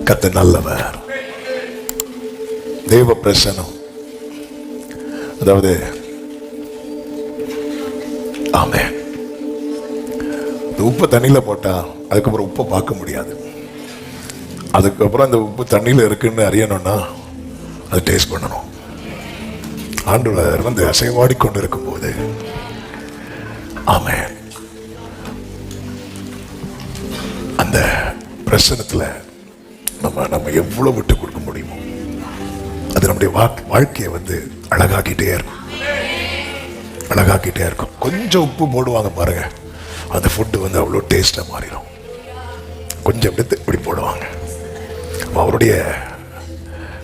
கர்த்தர் நல்லவர். தேவ பிரசன்னம், அதாவது ஆமென். உப்பு தண்ணியில போட்டா அதுக்கப்புறம் உப்பை பார்க்க முடியாது. அதுக்கப்புறம் அந்த உப்பு தண்ணியில இருக்குன்னு அறியணும்னா அது டேஸ்ட் பண்ணணும். ஆண்டவர் வந்து அசைவாடி கொண்டு இருக்கும் போது ஆமென், அந்த பிரசனத்துல நம்ம எவ்வளவு விட்டு கொடுக்க முடியுமோ அது நம்முடைய வாழ்க்கையை வந்து அழகாக்கிட்டே இருக்கும், அழகாக்கிட்டே இருக்கும். கொஞ்சம் உப்பு போடுவாங்க பாருங்க, அந்த ஃபுட்டு வந்து அவ்வளோ டேஸ்டா மாறிடும். கொஞ்சம் எடுத்து இப்படி போடுவாங்க, அவருடைய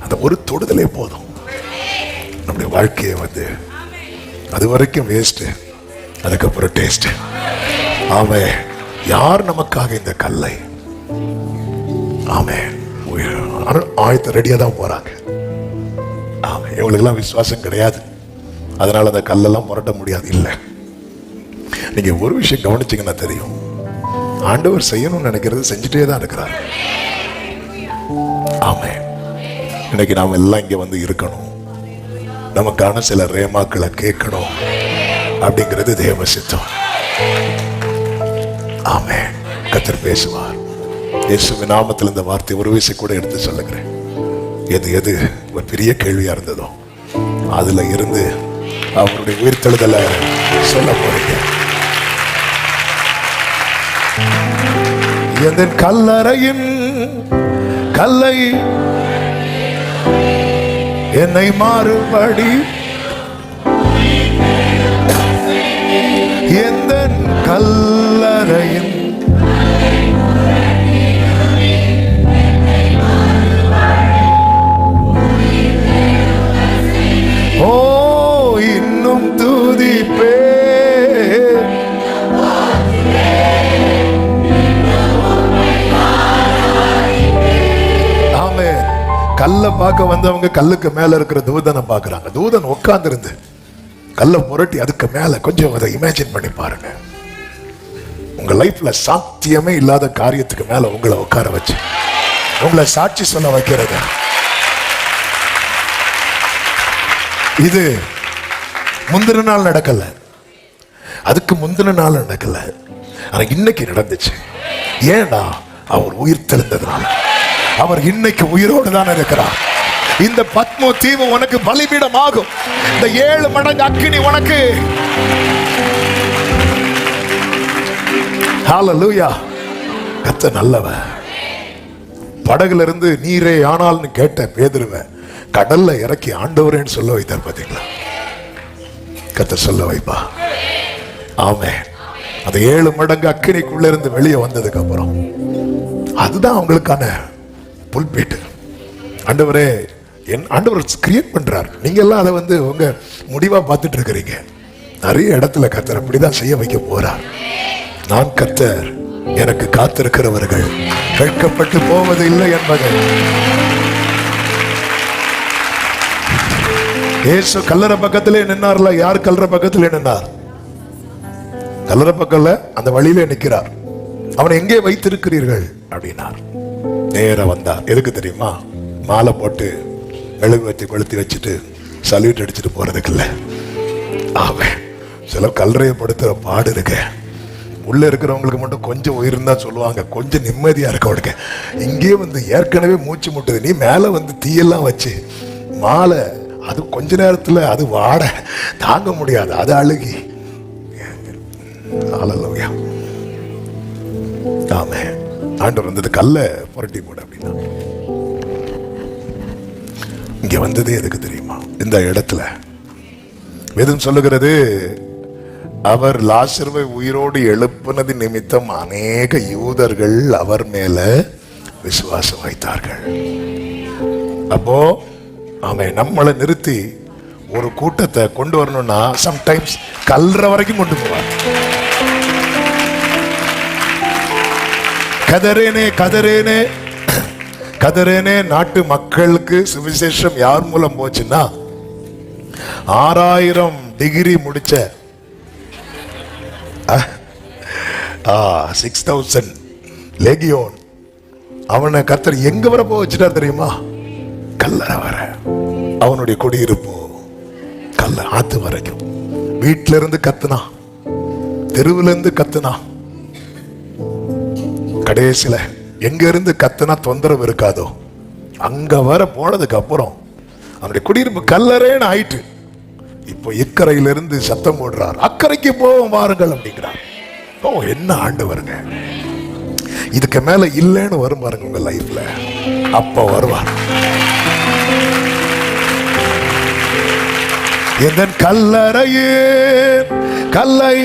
அந்த ஒரு தொடுதலே போதும் நம்முடைய வாழ்க்கையை வந்து அது வரைக்கும் வேஸ்ட், அதுக்கப்புறம் டேஸ்ட். ஆமே, யார் நமக்காக இந்த கல்லை ஆமே ஆயத்த ரெடியா தான் போறாங்க. ஆமே, இவங்களுக்கெல்லாம் விசுவாசம் கிடையாது, அதனால அந்த கல்லெல்லாம் புரட்ட முடியாது. இல்லை, நீங்க ஒரு விஷயம் கவனிச்சீங்கன்னா தெரியும், ஆண்டவர் செய்யணும்னு நினைக்கிறது செஞ்சுட்டே தான் இருக்கிறார். ஆமே, இன்னைக்கு நாம எல்லாம் இங்க வந்து இருக்கணும், நமக்கான சில ரேமாக்களை கேட்கணும் அப்படிங்கிறது தேவ சித்தம். ஆமே, கர்த்தர் பேசுவார். இயேசுவின் நாமத்தில் இந்த வார்த்தை ஒரு விஷயம் கூட எடுத்து சொல்லுகிறேன். எது எது ஒரு பெரிய கேள்வியா இருந்ததோ அதுல இருந்து அவருடைய உயிர்த்தெழுதலை சொல்ல போறீங்க. எந்த கல்லறையின் கல்லை என்னை மாறுபடி, எந்த கல்லறையின் ஓ இன்னும் துதிப்பே. ஆமே, கல்லை பார்க்க வந்தவங்க கல்லுக்கு மேல இருக்கிற தூதனை பார்க்கறாங்க. தூதன் உட்கார்ந்து இருந்து கல்லை புரட்டி அதுக்கு மேல கொஞ்சம் அதை இமேஜின் பண்ணி பாருங்க. உங்க லைஃப்ல சாத்தியமே இல்லாத காரியத்துக்கு மேல உங்களை உட்கார வச்சு உங்களை சாட்சி சொல்ல வைக்கிறது. இது முந்தின நாள் நடக்கல, அதுக்கு முந்தின நாள் நடக்கல, ஆனா இன்னைக்கு நடந்துச்சு. ஏன்னா அவர் உயிர் தெளிந்ததுனால, அவர் இன்னைக்கு உயிரோடு தான் இருக்கிறார். இந்த பத்மோ தீவு உனக்கு பலிபீடம் ஆகும். இந்த 7 மடங்கு அக்கினி உனக்கு. ஹல்லேலூயா. கர்த்தர் நல்லவர். படகுல இருந்து நீரே ஆனால்னு கேட்ட பேதுருவை கடல்ல இறக்கி ஆண்டவரேன்னு சொல்ல வைத்தார். பாத்தீங்களா? கர்த்தர் சொல்ல வைப்பா. ஆமே, அந்த 7 மடங்கு அக்கினிக்குள்ள இருந்து வெளியே வந்ததுக்கு அப்புறம் அதுதான் அவங்களுக்கான புல்பீட்டு. ஆண்டவரே, என் ஆண்டவர் கிரியேட் பண்றார். நீங்க எல்லாம் அதை வந்து உங்க முடிவா பார்த்துட்டு இருக்கிறீங்க. நிறைய இடத்துல கர்த்தர் அப்படிதான் செய்ய வைக்க போறார். நான் கர்த்தர், எனக்கு காத்திருக்கிறவர்கள் வெட்கப்பட்டு போவது இல்லை என்பதை. இயேசு கல்லறை பக்கத்திலே நின்னார்ல. யார் கல்லறை பக்கத்திலே நின்னார்? கல்லறை பக்கத்துல அந்த வழியிலே நிற்கிறார். அவனை எங்கே வைத்திருக்கிறீர்கள் அப்படின்னார். நேர வந்தார். எதுக்கு தெரியுமா? மாலை போட்டு மெழுகுவத்தி கொளுத்தி வச்சுட்டு சல்யூட் அடிச்சுட்டு போறதுக்கு இல்ல. ஆமென். சிலர் கல்லறையை படுத்துற பாடு இருக்கு. உள்ள இருக்கிறவங்களுக்கு மட்டும் கொஞ்சம் உயிர்ந்தா சொல்லுவாங்க, கொஞ்சம் நிம்மதியா இருக்க. இங்கே வந்து ஏற்கனவே மூச்சு முட்டுது, நீ மேல வந்து தீயெல்லாம் வச்சு மாலை, அது கொஞ்ச நேரத்துல அது வாட தாங்க முடியாது, அது அழுகி. ஹல்லேலூயா. ஆமென். ஆண்டவர் வந்தது கல்லை புரட்டி போட அப்படின்னா. இங்க வந்ததே எதுக்கு தெரியுமா? இந்த இடத்துல வேதம் சொல்லுகிறது, அவர் லாசருவை உயிரோடு எழுப்பினது நிமித்தம் அநேக யூதர்கள் அவர் மேல விசுவாசம் வைத்தார்கள். அப்போ ஆமென், நம்மளை நிறுத்தி ஒரு கூட்டத்தை கொண்டு வரணும்னா சம்டைம்ஸ் கல்ற வரைக்கும் கொண்டு போவார். கதரேனே கதரேனே கதரேனே நாட்டு மக்களுக்கு சுவிசேஷம் யார் மூலம் போச்சுன்னா 6000 டிகிரி முடிச்ச 6000 லெகியோன் அவனை கர்த்தர் எங்க வர போக வச்சுட்டார் தெரியுமா? கல்லறை வர. அவனுடைய குடியிருப்போ கல்ல ஆத்து வரைக்கும். வீட்டில இருந்து கத்துனா, தெருவுல இருந்து கத்துனா, கடைசியில எங்க இருந்து கத்துனா தொந்தரவு இருக்காதோ அங்க வர போனதுக்கு அப்புறம் அவனுடைய குடியிருப்பு கல்லறைன்னு ஆயிட்டு. இப்போ இக்கரையிலிருந்து சத்தம் போடுறார், அக்கறைக்கு போவோம் வாருங்கள் அப்படிங்கிறார். ஓ, என்ன ஆண்டவருங்க! இதுக்கு மேல இல்லைன்னு வரும் பாருங்க உங்க லைஃப்ல. அப்ப வருவார். என் கல்லறையே கல்லை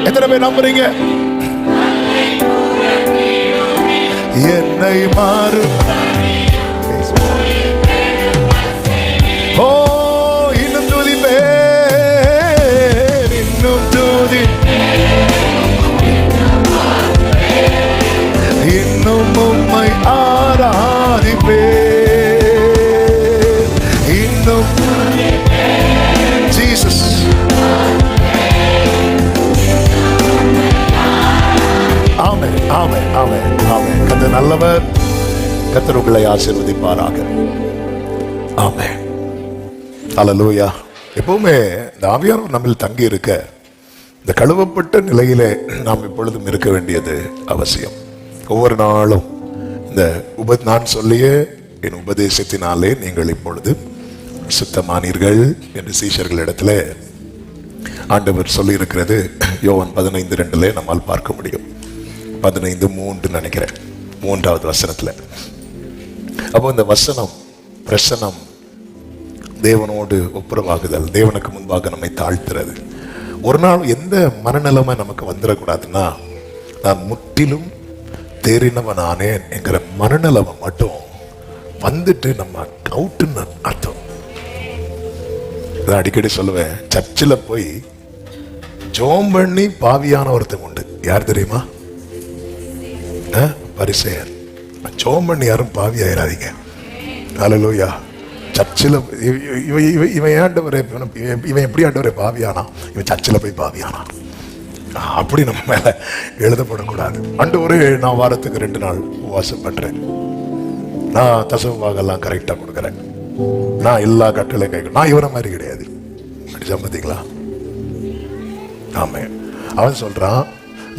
எத்தனை பேர் நம்புறீங்க? என்னை மாறு. ஓ, இன்னும் துதிப்பே, இன்னும் துதி, இன்னும் உம்மை ஆராதிப்பே, இன்னும் ஜீசஸ். ஆமென், ஆமென், ஆமென், ஆமென். கர்த்தர் நல்லவர். கர்த்தர் உங்களை ஆசீர்வதிப்பாராக. ஆமென். ஹல்லேலூயா. எப்பவுமே இந்த ஆவியானவர் நம்மில் தங்கி இருக்க இந்த கழுவப்பட்ட நிலையிலே நாம் எப்பொழுதும் இருக்க வேண்டியது அவசியம். ஒவ்வொரு நாளும் இந்த நான் சொல்லிய என் உபதேசத்தினாலே நீங்கள் இப்பொழுது சுத்தமானீர்கள் என்று சீஷர்களிடத்துல ஆண்டவர் சொல்லி இருக்கிறது யோவான் 15:2 நம்மால் பார்க்க முடியும். 15:3 நினைக்கிறேன், 3வது வசனத்துல. அப்போ இந்த வசனம் பிரசனம், தேவனோடு ஒப்புரவாகுதல், தேவனுக்கு முன்பாக நம்மை தாழ்த்துறது. ஒரு நாள் எந்த மனநிலைமை நமக்கு வந்துடக்கூடாதுன்னா, நான் முற்றிலும் தேறினவனானேன் என்கிற மனநிலைமை மட்டும் வந்துட்டு நம்ம அவுட்டுன்னு அர்த்தம். அடிக்கடி சொல்லுவேன், சர்ச்சில் போய் ஜோம் பண்ணி பாவியான ஒருத்தன் உண்டு. யார் தெரியுமா? பரிசேயர். ஜோம் பண்ணி யாரும் பாவி ஆயிராதீங்க. ஹல்லேலூயா. சர்ச்சில் இவன் ஆண்டவரே, இவன் எப்படி ஆண்டவரே பாவியானா, இவன் சர்ச்சில் போய் பாவியானா, அப்படி நம்ம மேல எழுதப்படக்கூடாது. ஆண்டவரே, நான் வாரத்துக்கு 2 நாள் உபவாசம் பண்றேன், நான் தசமபாகெல்லாம் கரெக்டா கொடுக்குறேன், நான் எல்லா கட்டளையும் கேட்க, நான் இவனை மாதிரி கிடையாது. பார்த்தீங்களா? ஆமே. அவன் சொல்றான்,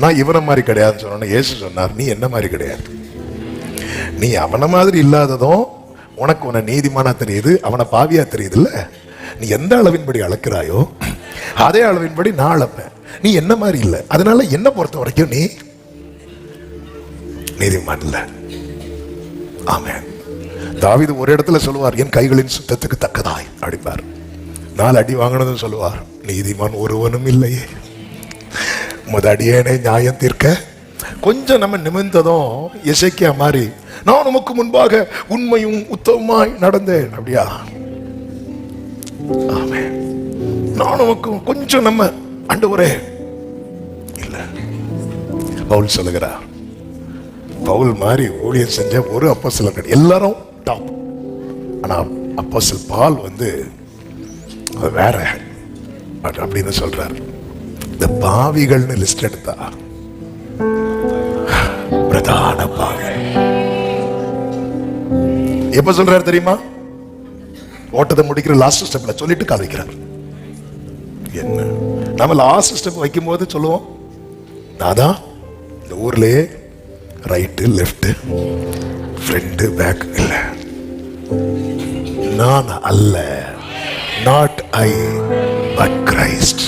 நான் இவனை மாதிரி கிடையாதுன்னு சொன்ன. இயேசு சொன்னார், நீ என்ன மாதிரி கிடையாது, நீ அவனை மாதிரி இல்லாததும் உனக்கு உன்னை நீதிமானா தெரியுது, அவனை பாவியா தெரியுது இல்ல. நீ எந்த அளவின்படி அளக்கிறாயோ அதே அளவின்படி நான் அளப்பேன். நீ என்ன மாதிரி இல்லை, அதனால என்ன பொறுத்த வரைக்கும் நீ நீதிமான் இல்லை. ஆமென். தாவீது ஒரு இடத்துல சொல்லுவார், என் கைகளின் சுத்தத்துக்கு தக்கதாய் அடிப்பார். 4 அடி வாங்கினதும் சொல்லுவார், நீதிமான் ஒருவனும் இல்லையே, அடியேனை நியாயம் தீர்க்க. கொஞ்சம் நம்ம நிமிர்ந்ததும் எசேக்கியா மாதிரி, நான் உமக்கு முன்பாக உண்மையும் உத்தமமாய் நடந்தேன். அப்படியா? ஆமென். நான் உமக்கு கொஞ்சம் நம்ம ஆண்டவரே இல்ல. பவுல் சொல்லுகிறார், பவுல் மாதிரி ஊழியம் செஞ்ச ஒரு அப்போஸ்தலன் கிடையாது, எல்லாரும் டாப். ஆனா அப்போஸ்தலன் பால் வேற அப்படின்னு சொல்றார். இந்த பாவிகள்னு லிஸ்ட் எடுத்தா பிரதான பாவி. எப்ப சொல்றாரு தெரியுமா? ஓட்டத்தை முடிக்கிற லாஸ்ட் ஸ்டெப்ல சொல்லிட்டு கால் வைக்கிறார். என்ன நம்ம லாஸ்ட் ஸ்டெப் வைக்கும் போது சொல்லுவோம், நான் தான் இந்த ஊர்லயே ரைட்டு லெஃப்ட் ஃப்ரண்ட் பேக் இல்ல, நான் அல்ல, நாட் ஐ பட் கிரைஸ்ட்.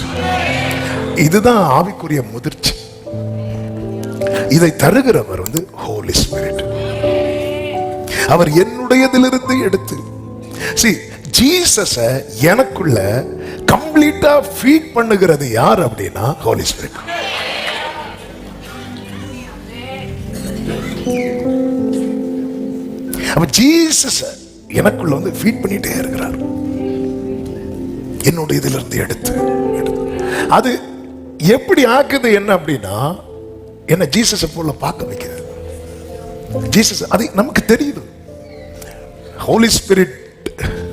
இதுதான் ஆவிக்குரிய முதிர்ச்சி. இதை தருகிறவர் ஹோலி ஸ்பிரிட். அவர் என்னுடையதிலிருந்து எடுத்து ஜீசஸ எனக்குள்ள கம்ப்ளீட்டா ஃபீட் பண்ணுகிறது யார் அப்படின்னா ஹோலி ஸ்பிரிட். அப்ப ஜீசஸ எனக்குள்ள ஃபீட் பண்ணிட்டே இருக்கிறார், என்னுடையதிலிருந்து எடுத்து. அது எப்படி ஆக்குது என்ன அப்படின்னா, என்ன ஜீசஸை போல பார்க்க வைக்குது. ஜீசஸ் அது நமக்கு தெரியுது. ஹோலி ஸ்பிரிட்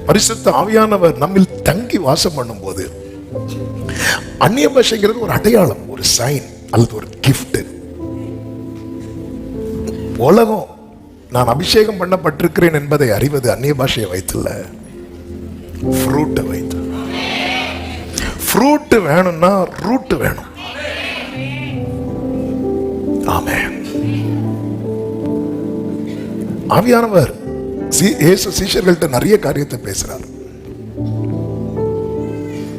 பரிசுத்த ஆவியானவர் நம்மில் தங்கி வாசம் பண்ணும் போது அந்நிய பாஷைங்கிறது ஒரு அடையாளம், ஒரு சைன் அல்லது ஒரு கிஃப்ட். உலகம் நான் அபிஷேகம் பண்ணப்பட்டிருக்கிறேன் என்பதை அறிவது அந்நிய பாஷையை வைத்துள்ள, ஃப்ரூட்டை வைத்து. ஃப்ரூட் வேணும்னா ரூட் வேணும். ஆமென். ஆவியானவர் இயேசு சீஷர்கள்ட்ட நிறைய காரியத்தை பேசுறார்.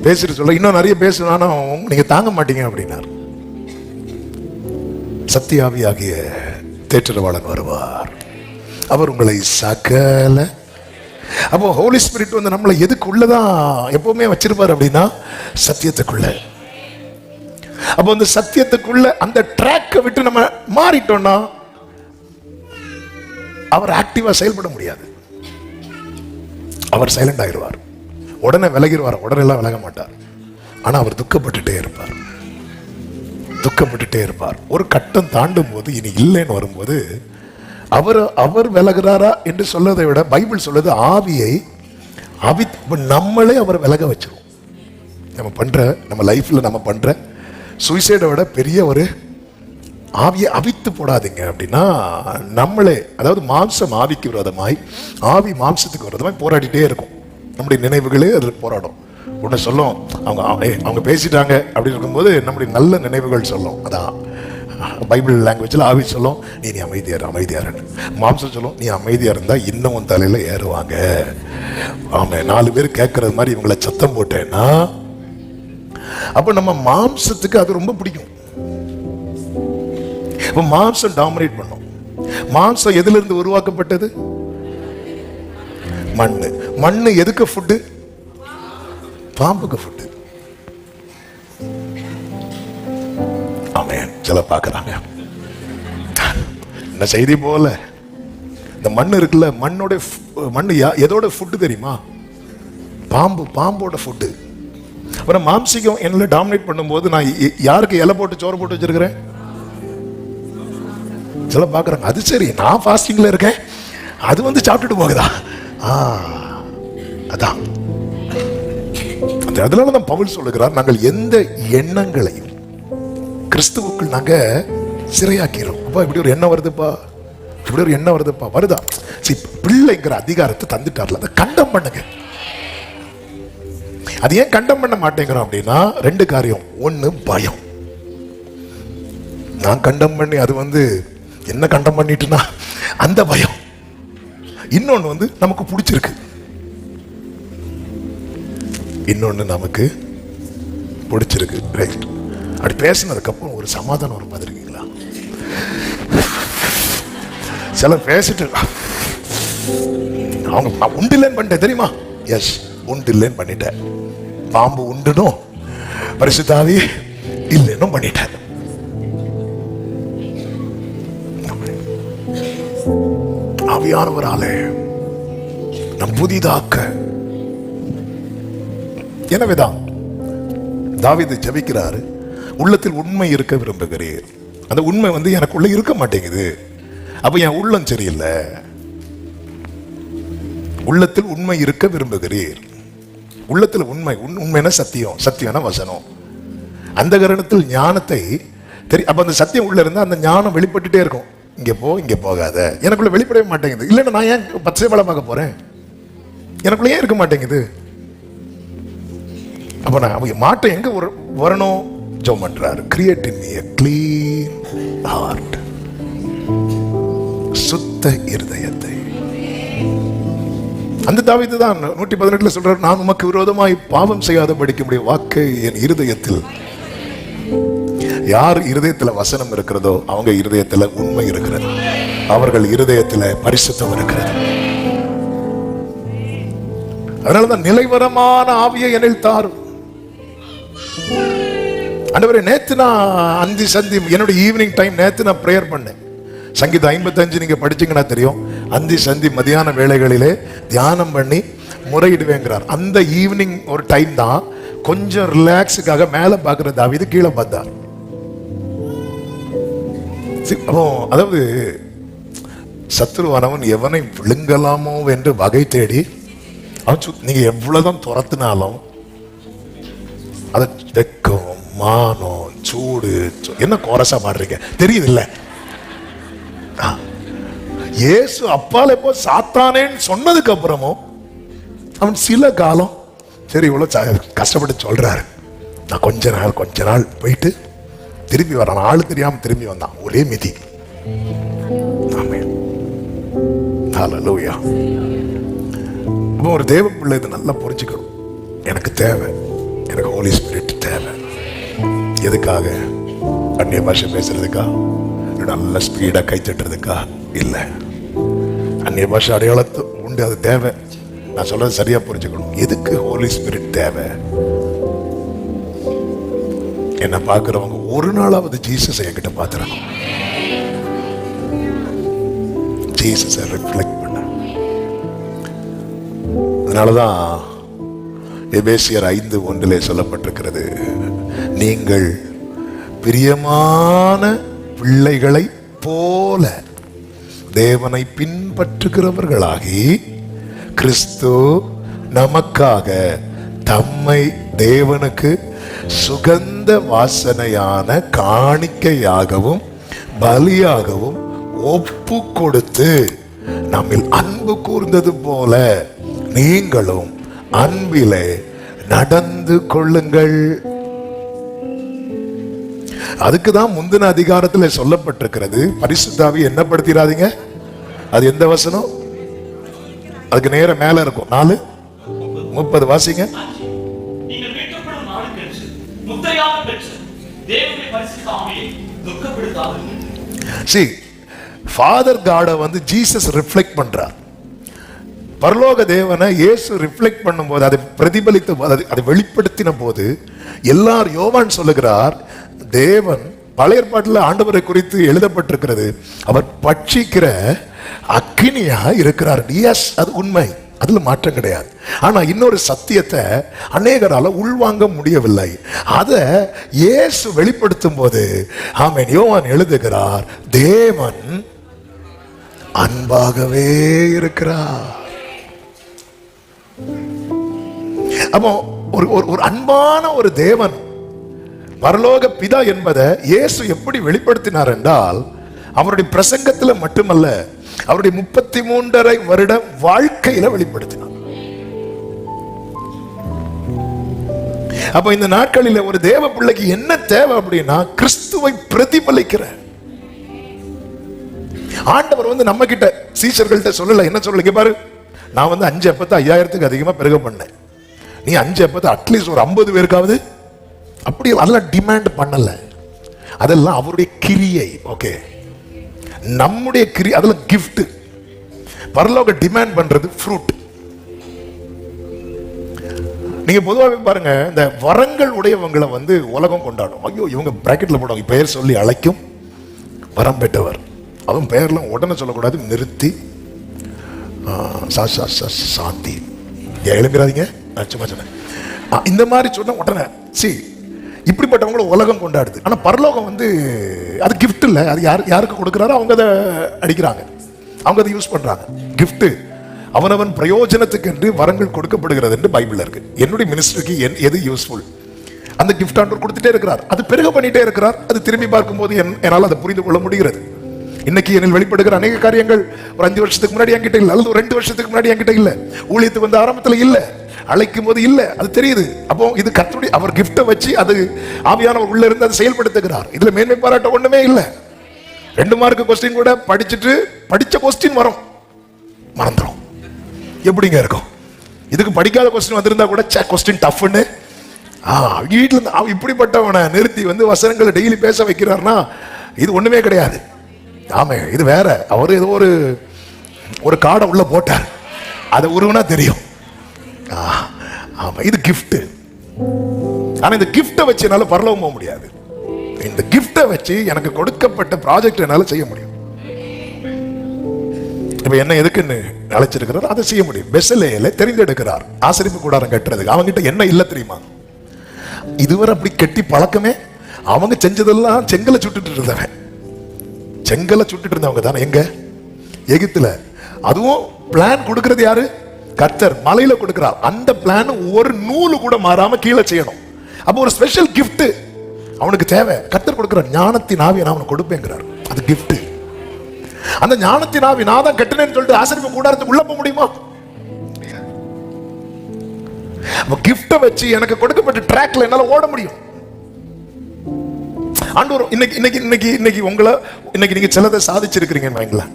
பேசிட்டு சொல்ல இன்னும் நிறைய பேசுனா நீங்க தாங்க மாட்டீங்க அப்படின்னார். சத்தியாவியாகிய தேற்றரவாளன் வருவார், அவர் உங்களை சகல. அப்போ ஹோலி ஸ்பிரிட் வந்து நம்மளை எதுக்குள்ளதான் எப்பவுமே வச்சிருப்பார் அப்படின்னா சத்தியத்துக்குள்ள. அப்போ அந்த சத்தியத்துக்குள்ள அந்த ட்ராக்கை விட்டு நம்ம மாறிட்டோம்னா அவர் ஆக்டிவா செயல்பட முடியாது. அவர் சைலண்ட் ஆகிடுவார், உடனே விலகிடுவார். உடனே எல்லாம் விலக மாட்டார், ஆனா அவர் துக்கப்பட்டுட்டே இருப்பார், துக்கப்பட்டுட்டே இருப்பார். ஒரு கட்டம் தாண்டும் போது இனி இல்லைன்னு வரும்போது அவர் விலகிறாரா என்று சொல்வதை விட பைபிள் சொல்லுது ஆவியை நம்மளே அவர் விலக வச்சிரும். நம்ம லைஃப்ல நம்ம பண்ற சூசைடை விட பெரிய ஒரு ஆவியை அவித்து போடாதீங்க அப்படின்னா நம்மளே, அதாவது மாம்சம் ஆவிக்கு விரோதமாய், ஆவி மாம்சத்துக்கு விரோதமாய் போராடிட்டே இருக்கும். நம்முடைய நினைவுகளே அது போராடும். ஒன்று சொல்லும், அவங்க பேசிட்டாங்க அப்படின்னு இருக்கும்போது நம்முடைய நல்ல நினைவுகள் சொல்லும். அதான் பைபிள் லாங்குவேஜில் ஆவி சொல்லும், நீ அமைதியாரு. மாம்சம் சொல்லும், நீ அமைதியா இருந்தா இன்னும் உன் தலையில ஏறுவாங்க. ஆமா, 4 பேர் கேட்கறது மாதிரி இவங்களை சத்தம் போட்டேன்னா அப்ப நம்ம மாம்சத்துக்கு அது ரொம்ப பிடிக்கும். இப்ப மாம்சம் டாமினேட் பண்ணும். மாம்சம் எதுல இருந்து உருவாக்கப்பட்டது? மண்ணு எதுக்கு ஃபுட்டு? பாம்புக்கு ஃபுட்டு. ஆமென். சில பார்க்கறாங்க என்ன செய்தி போல இந்த மண் இருக்குல்ல, மண்ணு எதோட ஃபுட்டு தெரியுமா? பாம்போட ஃபுட்டு. அப்புறம் மாம்சிகம் என்ன டாமினேட் பண்ணும்போது நான் யாருக்கு இலை போட்டு சோறு போட்டு வச்சிருக்கிறேன்? சில பார்க்கறாங்க, அது சரி நான் ஃபாஸ்டிங்ல இருக்கேன், அது வந்து சாப்பிட்டுட்டு போகுதா? அதான் அதனாலதான் பவுல் சொல்லுகிறார், நாங்கள் எந்த எண்ணங்களையும் கிறிஸ்துவுக்குள் நாங்க சிறையாக்கிறோம். அப்பா இப்படி ஒரு எண்ணம் வருதுப்பா, இப்படி ஒரு எண்ணம் வருதுப்பா, வருதா? பிள்ளைங்கிற அதிகாரத்தை தந்துட்டார்ல, அதை கண்டம் பண்ணுங்க. அது ஏன் கண்டம் பண்ண மாட்டேங்கிறோம் அப்படின்னா 2 காரியம். ஒண்ணு பயம். நான் கண்டம் பண்ணி அது வந்து என்ன கண்டம் பண்ணிட்டுனா அந்த பயம். இன்னொன்னு வந்து நமக்கு பிடிச்சிருக்கு, இன்னொன்னு நமக்கு பிடிச்சிருக்கு. ரைட். அப்படி பேசினதுக்கு அப்புறம் ஒரு சமாதானம் வரும் பார்த்துருக்கீங்களா? சில பேசிட்டு அவங்க உண்டு இல்லைன்னு பண்ணிட்டேன் தெரியுமா? எஸ், உண்டு இல்லைன்னு பண்ணிட்டேன். பாம்பு உண்டுனும் பரிசுத்தாவி இல்லைன்னும் பண்ணிட்டேன். ஆவியானவராலே நம் புதிதாக்க. எனவேதான் தாவீது ஜெபிக்கிறாரு, உள்ளத்தில் உண்மை இருக்க விரும்புகிறேன். அந்த உண்மை வந்து எனக்குள்ள இருக்க மாட்டேங்குது, அப்ப என் உள்ளம் சரியில்லை. உள்ளத்தில் உண்மை இருக்க விரும்புகிறேன். உள்ளத்தில் உண்மையான சத்தியம், சத்தியமான வசனம். அந்த காரணத்தில் ஞானத்தை அப்ப அந்த சத்தியம் உள்ள இருந்தா அந்த ஞானம் வெளிப்பட்டுட்டே இருக்கும். இங்க போகாத, எனக்குள்ள வெளிப்படவே மாட்டேங்குது. இல்லைன்னா நான் ஏன் பச்சை பழம் பார்க்க போறேன்? எனக்குள்ள ஏன் இருக்க மாட்டேங்குது? அப்ப நான் அவங்க மாற்றம் எங்க வரணும்? ஜெபம் பண்றாரு, create in me a clean heart, சுத்த இருதயத்தை. அந்த தாவீது தான் 118 சொல்றாரு, நான் உமக்கு விரோதமாய் பாவம் செய்யாத படிக்கும்படிய வாக்கை என் இருதயத்தில். யார் இருதயத்துல வசனம் இருக்கிறதோ அவங்க இருதயத்துல உண்மை இருக்கிறது, அவர்கள் இருதயத்துல பரிசுத்தம் இருக்கிறது. அதனாலதான் நிலைவரமான ஆவியை என்னில் தாரும். ஆண்டவரே, நேத்து நான் அந்தி சந்தி என்னோட ஈவினிங் டைம் நேத்து நான் பிரேயர் பண்ணேன். சங்கீதம் 55 நீங்க படிச்சீங்கன்னா தெரியும். அந்தி சந்தி மதியான வேளைகளிலே தியானம் பண்ணி முறையிடுவேங்கிறார். அந்த ஈவினிங் ஒரு டைம் தான் கொஞ்சம் ரிலாக்ஸுக்காக மேல பாக்குற தாவீது கீழே பார்த்தார். அதாவது சத்துருவானவன் எவனை விழுங்கலாமோ என்று வகை தேடி நீங்க எவ்வளவுதான் துரத்தினாலும் அது வெக்கம், மானம், சூடு, என்ன கோரசா பாடுறீங்க தெரியுது இல்ல? இயேசு அப்பால போ சாத்தானேன்னு சொன்னதுக்கு அப்புறமும் அவன் சில காலம் சரி இவ்வளவு கஷ்டப்பட்டு சொல்றாரு, நான் கொஞ்ச நாள் போயிட்டு திரும்பி வரான். ஆளு தெரியாம திரும்பி வந்தான், ஒரே மிதி. ஹல்லேலூயா. ஒரு தேவ பிள்ளை இதை நல்லா புரிஞ்சுக்கணும். எனக்கு தேவை, எனக்கு ஹோலி ஸ்பிரிட் தேவை. எதுக்காக? அந்நிய பாஷை பேசுறதுக்கா? நல்ல ஸ்பீடா கை தட்டுறதுக்கா? இல்ல. அந்நிய பாஷை அடையாளத்து உண்டு, அது தேவை. நான் சொல்றது சரியா புரிஞ்சுக்கணும். எதுக்கு ஹோலி ஸ்பிரிட் தேவை? என்ன பாக்குறவங்க ஒரு நாளாவது ஜீசஸ் என்கிட்ட பாத்துறாங்க, ஜீசஸை ரிஃப்ளெக்ட் பண்ண. அதனாலதான் எபேசியர் 5:1 சொல்லப்பட்டிருக்கிறது, நீங்கள் பிரியமான பிள்ளைகளை போல தேவனை பின்பற்றுகிறவர்களாகி கிறிஸ்து நமக்காக தம்மை தேவனுக்கு சுகந்த வாசனையான காணிக்கையாகவும் பலியாகவும் ஒப்பு கொடுத்து நம்மில் அன்பு கூர்ந்தது போல நீங்களும் அன்பிலே நடந்து கொள்ளுங்கள். அதுக்குதான் முந்தின அதிகாரத்தில் சொல்லப்பட்டிருக்கிறது, பரிசுத்த ஆவியை என்ன படுத்திடாதீங்க. அது எந்த வசனம்? அதுக்கு நேர மேல இருக்கும். 4:30 வாசிங்க. See, Father God வந்து ஜீசஸ் ரிஃப்ளெக்ட் பண்றார். பரலோக தேவனை இயேசு ரிஃப்ளெக்ட் பண்ணும்போது, அதை பிரதிபலித்த போது, அதை வெளிப்படுத்தின போது எல்லாரும், யோவான் சொல்லுகிறார், தேவன் பழைய ஏற்பாட்டில் ஆண்டவரை குறித்து எழுதப்பட்டிருக்கிறது, அவர் பட்சிக்கிற அக்கினியா இருக்கிறார். எஸ், அது உண்மை, அதுல மாற்றம் கிடையாது. ஆனா இன்னொரு சத்தியத்தை அநேகரால உள்வாங்க முடியவில்லை. அதை இயேசு வெளிப்படுத்தும் போது ஆமென், யோவான் எழுதுகிறார், தேவன் அன்பாகவே இருக்கிறார். அப்போ ஒரு அன்பான ஒரு தேவன், பரலோக பிதா என்பதை இயேசு எப்படி வெளிப்படுத்தினார் என்றால், அவருடைய பிரசங்கத்தில் மட்டுமல்ல, அவருடைய 33.5 வருட வாழ்க்கையில வெளிப்படுத்தினார். அப்ப இந்த நாட்களில் ஒரு தேவ பிள்ளைக்கு என்ன தேவை அப்படின்னா, கிறிஸ்துவை பிரதிபலிக்கிற ஆண்டவர் வந்து நம்ம கிட்ட சீஷர்கள்ட்ட சொல்லல. என்ன சொல்லல? பாரு, நான் வந்து 5 அப்பத்தை 5000க்கு அதிகமா பெருக பண்ணேன், நீ 5 அப்பத்தை அட்லீஸ்ட் ஒரு 50 பேருக்காவது. அப்படி அதெல்லாம் டிமாண்ட் பண்ணல, அதெல்லாம் அவருடைய கிரியை. ஓகே, நம்முடைய கிரியை, அதெல்லாம் கிஃப்ட். பரலோக டிமாண்ட் பண்றது ஃப்ரூட். நீங்க பொதுவாகவே பாருங்க, இந்த வரங்கள் உடையவங்களை வந்து உலகம் கொண்டாடும். ஐயோ, இவங்க பிராக்கெட்ல போடுவாங்க, பெயர் சொல்லி அழைக்கும் வரம் பெற்றவர். அதுவும் பெயர்லாம் உடனே சொல்லக்கூடாது, நிறுத்தி சாந்தி எழுங்கிறாதீங்க, சும்மா சொன்னேன். இந்த மாதிரி சொன்ன உடனே இப்படிப்பட்டவங்கள உலகம் கொண்டாடுது. ஆனா பரலோகம் வந்து அது கிஃப்ட் இல்ல, அது யாருக்கு கொடுக்கிறாரோ அவங்க அதை அடிக்கிறாங்க, அவங்க அதை யூஸ் பண்றாங்க. கிஃப்ட் அவனவன் பிரயோஜனத்துக்கு என்று வரங்கள் கொடுக்கப்படுகிறது என்று பைபிள்ல இருக்கு. என்னுடைய மினிஸ்ட்ரிக்கு எது யூஸ்ஃபுல், அந்த கிஃப்ட் ஆண்டவர் கொடுத்துட்டே இருக்கிறார், அது பெருக பண்ணிட்டே இருக்கிறார். அது திரும்பி பார்க்கும்போது என்னால் அதை புரிந்து கொள்ள முடிகிறது. இன்னைக்கு என்னில் வெளிப்படுகிற அநேக காரியங்கள் ஒரு 5 வருஷத்துக்கு முன்னாடி என்கிட்ட இல்லை, அல்லது ஒரு 2 வருஷத்துக்கு முன்னாடி என்கிட்ட இல்லை, ஊழியத்துக்கு வந்து ஆரம்பத்தில் இல்லை, அழைக்கும் போது இல்லை, அது தெரியுது. அப்போ இது கர்த்தருடைய அவர் கிஃப்ட்டை வச்சு அது ஆவியானவர் உள்ள இருந்து அதை செயல்படுத்துகிறார். இதுல மேன்மை பாராட்ட ஒண்ணுமே இல்லை. 2 மார்க் கொஸ்டின் கூட படிச்ச கொஸ்டின் வரும், மறந்துடும். எப்படிங்க இருக்கும்? இதுக்கு படிக்காத கொஸ்டின் வந்திருந்தா கூட கொஸ்டின் டஃப்னு வீட்டுல இருந்து இப்படிப்பட்டவனை நிறுத்தி வந்து வசனங்களை டெய்லி பேச வைக்கிறார்னா இது ஒண்ணுமே கிடையாது. ஆமே, இது வேற. அவர் ஏதோ ஒரு காடை உள்ள போட்டார், அதை உருவனா தெரியும். ஆமா, இது கிஃப்ட். ஆனா இந்த கிஃப்டை வச்சு என்னால பரலோகம் போக முடியாது. இந்த கிஃப்டை வச்சு எனக்கு கொடுக்கப்பட்ட ப்ராஜெக்ட் என்னால செய்ய முடியும். இப்ப என்ன எதுக்குன்னு அழைச்சிருக்கிறார், அதை செய்ய முடியும். பெசலேயேலை தெரிந்தெடுக்கிறார், ஆசரிப்பு கூடாரம் கட்டுறதுக்கு. அவங்க கிட்ட என்ன இல்ல தெரியுமா? இதுவரை அப்படி கெட்டி பழக்கமே. அவங்க செஞ்சதெல்லாம் செங்கலை சுட்டுட்டு இருந்தவன், செங்கலை சுட்டுட்டு இருந்தவங்க தானே எங்க எகிப்துல. அதுவும் பிளான் கொடுக்கிறது யாரு? கர்த்தர் மலையில கொடுக்கிறார். அந்த பிளான் ஒரு நூலு கூட மாறாம கீழே செய்யணும். அப்போ ஒரு ஸ்பெஷல் கிஃப்ட் அவனுக்கு தேவை. கர்த்தர் கொடுக்கிற ஞானத்தின் ஆவியை நான் அவனுக்கு கொடுப்பேங்கிறார். அது கிஃப்ட். அந்த ஞானத்தின் ஆவி நான் தான் கட்டினேன்னு சொல்லிட்டு ஆசரிப்பு கூடாரத்துக்கு உள்ள போக முடியுமா? கிஃப்ட வச்சு எனக்கு கொடுக்கப்பட்ட ட்ராக்ல என்னால ஓட முடியும். ஆண்டவர் இன்னைக்கு உங்களை நீங்க சிலதை சாதிச்சிருக்கிறீங்கன்னு வைங்களேன்.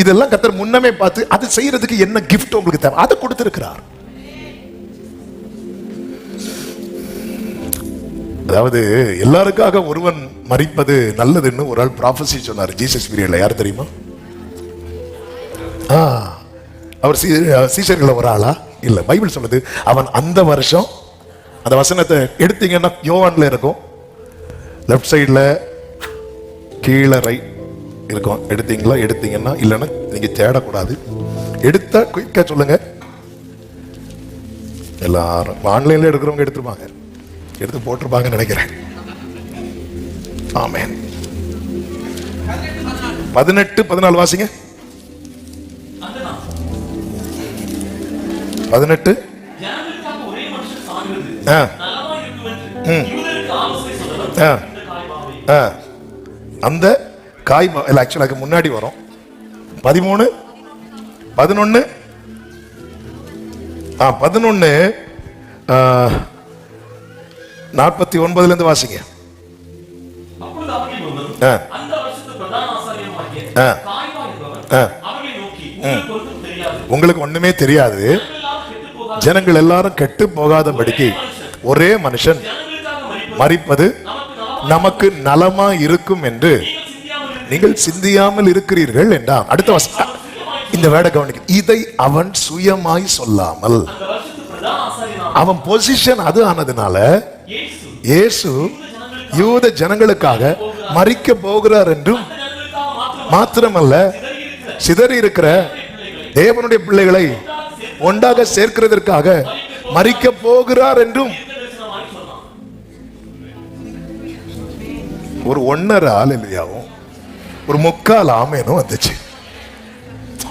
இதெல்லாம் கர்த்தர் முன்னமே பார்த்து அது செய்யறதுக்கு என்ன கிஃப்ட் உங்களுக்கு தேவை அதை கொடுத்திருக்கிறார். அதாவது எல்லாருக்காக ஒருவன் மரிப்பது நல்லதுன்னு ஒரு ஆள் ப்ராஃபஸி சொன்னார் ஜீசஸ் பீரியட்ல. யார் தெரியுமா? அவர் சீஷர்கள ஒரு ஆளா இல்ல. பைபிள் சொல்லுது அவன் அந்த வருஷம், அந்த வசனத்தை எடுத்தீங்கன்னா யோவான்ல இருக்கும், லெஃப்ட் சைட்ல கீழே ரைட் இருக்கும். எடுத்தீங்கன்னா இல்லைன்னா நீங்க தேடக்கூடாது. எடுத்தா குயிக்கா சொல்லுங்க. எல்லாரும் ஆன்லைன்ல எடுக்கிறவங்க எடுத்துருப்பாங்க, எடுத்து போட்டிருப்பாங்கன்னு நினைக்கிறேன். ஆமென். 18-14 வாசிங்க. 18 அந்த காய் ஆக்சுவலாக முன்னாடி வரும். 13 11 49 இருந்து வாசிங்க. உங்களுக்கு ஒண்ணுமே தெரியாது, ஜனங்கள் எல்லாரும் கெட்டு போகாதபடிக்கு ஒரே மனுஷன் மரிப்பது நமக்கு நலமா இருக்கும் என்று நீங்கள் சிந்தியாமல் இருக்கிறீர்கள் என்றான். அடுத்த வசனம் இந்த வேட கவனிக்க. இதை அவன் சுயமாய் சொல்லாமல் அவன் பொசிஷன் அது ஆனதுனால இயேசு யூத ஜனங்களுக்காக மரிக்க போகிறார் என்றும் மாத்திரமல்ல சிதறி இருக்கிற தேவனுடைய பிள்ளைகளை ஒன்றாக சேர்க்கிறதற்காக மரிக்க போகிறார் என்றும் ஒரு 1.5 ஆலையாவும் ஒரு 3/4 ஆமேனும் வந்துச்சு.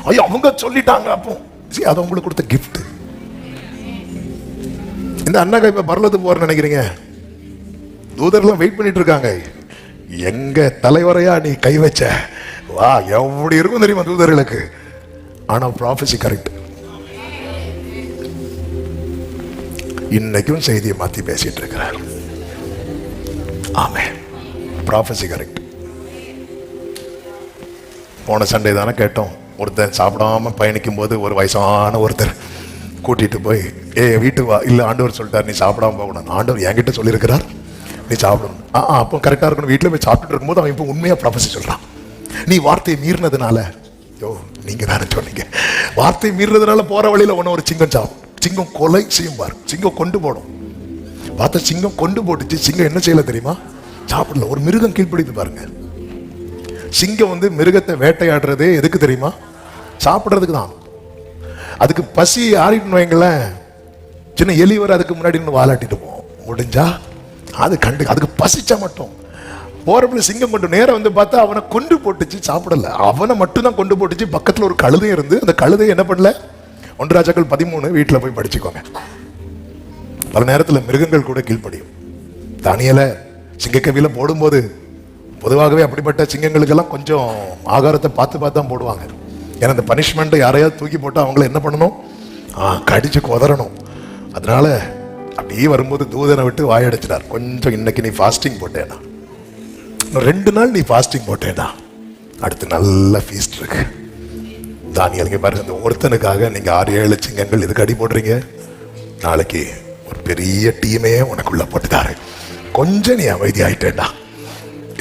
ஐயோ அவங்க சொல்லிட்டாங்க. அப்போ அது உங்களுக்கு கொடுத்த கிஃப்ட். இந்த அண்ணா இப்ப பரலோகத்துக்கு போற நினைக்கிறீங்க, தூதர்லாம் வெயிட் பண்ணிட்டு இருக்காங்க. எங்க தலைவரையா நீ கை வச்ச, வா எப்படி இருக்கும் தெரியுமா தூதர்களுக்கு. ஆனா ப்ராஃபஸி கரெக்ட். இன்னைக்கும் செய்தியை மாத்தி பேசிட்டு இருக்கிறார். ஆமென். Prophecy correct. போன சண்டே தானே கேட்டோம், ஒருத்தர் சாப்பிடாம பயணிக்கும் போது ஒரு வயசான ஒருத்தர் கூட்டிட்டு போய் வீட்டுக்கு வா. இல்ல ஆண்டவர் சொல்லிட்டார் நீ சாப்பிடாம போகணும். ஆண்டவர் என்கிட்ட சொல்லியிருக்கிறார் நீ சாப்பிடணும். அப்போ கரெக்டா இருக்கணும். வீட்டுல போய் சாப்பிட்டு இருக்கும்போது அவன் இப்போ உண்மையா ப்ராஃபஸி சொல்றான். நீ வார்த்தையை மீறினதுனால, நீங்க தானே சொன்னீங்க, வார்த்தையை மீறினதுனால போற வழியில ஒன்னு ஒரு சிங்கம் சாப்பிடும். சிங்கம் கொலை செய்யும் பாரு, சிங்கம் கொண்டு போடும். பார்த்தா சிங்கம் கொண்டு போட்டுச்சு. சிங்கம் என்ன செய்யல தெரியுமா? சாப்பிடல. ஒரு மிருகம் கீழ்ப்பிடித்து பாருங்க. சிங்கம் மிருகத்தை வேட்டையாடுறதே எதுக்கு தெரியுமா? சாப்பிடுறதுக்கு தான். அதுக்கு பசி ஆறிட்டு வைங்களேன், சின்ன எலி வர அதுக்கு முன்னாடி வாலாட்டிட்டு போவோம். முடிஞ்சா அது அதுக்கு பசிச்சா மட்டும் போறப்பல சிங்கம் கொண்டு நேரம் பார்த்தா அவனை கொண்டு போட்டுச்சு. சாப்பிடல, அவனை மட்டும் தான் கொண்டு போட்டுச்சு. பக்கத்துல ஒரு கழுதை இருந்து அந்த கழுதை என்ன பண்ணல. 1 ராஜாக்கள் 13 வீட்டுல போய் படிச்சுக்கோங்க. பல நேரத்துல மிருகங்கள் கூட கீழ்ப்படியும். தானியேல சிங்கக்கவியில போடும்போது பொதுவாகவே அப்படிப்பட்ட சிங்கங்களுக்கெல்லாம் கொஞ்சம் ஆகாரத்தை பார்த்து தான் போடுவாங்க. ஏன்னா அந்த பனிஷ்மெண்ட் யாரையாவது தூக்கி போட்டு அவங்கள என்ன பண்ணணும், கடிச்சு கொதறணும். அதனால அப்படியே வரும்போது தூதனை விட்டு வாயடைச்சிட்டார். கொஞ்சம் இன்னைக்கு நீ ஃபாஸ்டிங் போட்டேனா, 2 நாள் நீ ஃபாஸ்டிங் போட்டேனா, அடுத்து நல்ல ஃபீஸ்ட் இருக்கு. தானியேல் பாருங்க, அந்த ஒருத்தனுக்காக நீங்க 6-7 சிங்கங்கள் இதுக்கு அடி போடுறீங்க. நாளைக்கு ஒரு பெரிய டீமே உனக்குள்ள போட்டுதாரு. கொஞ்சம் நீ அமைதி ஆயிட்டேடா.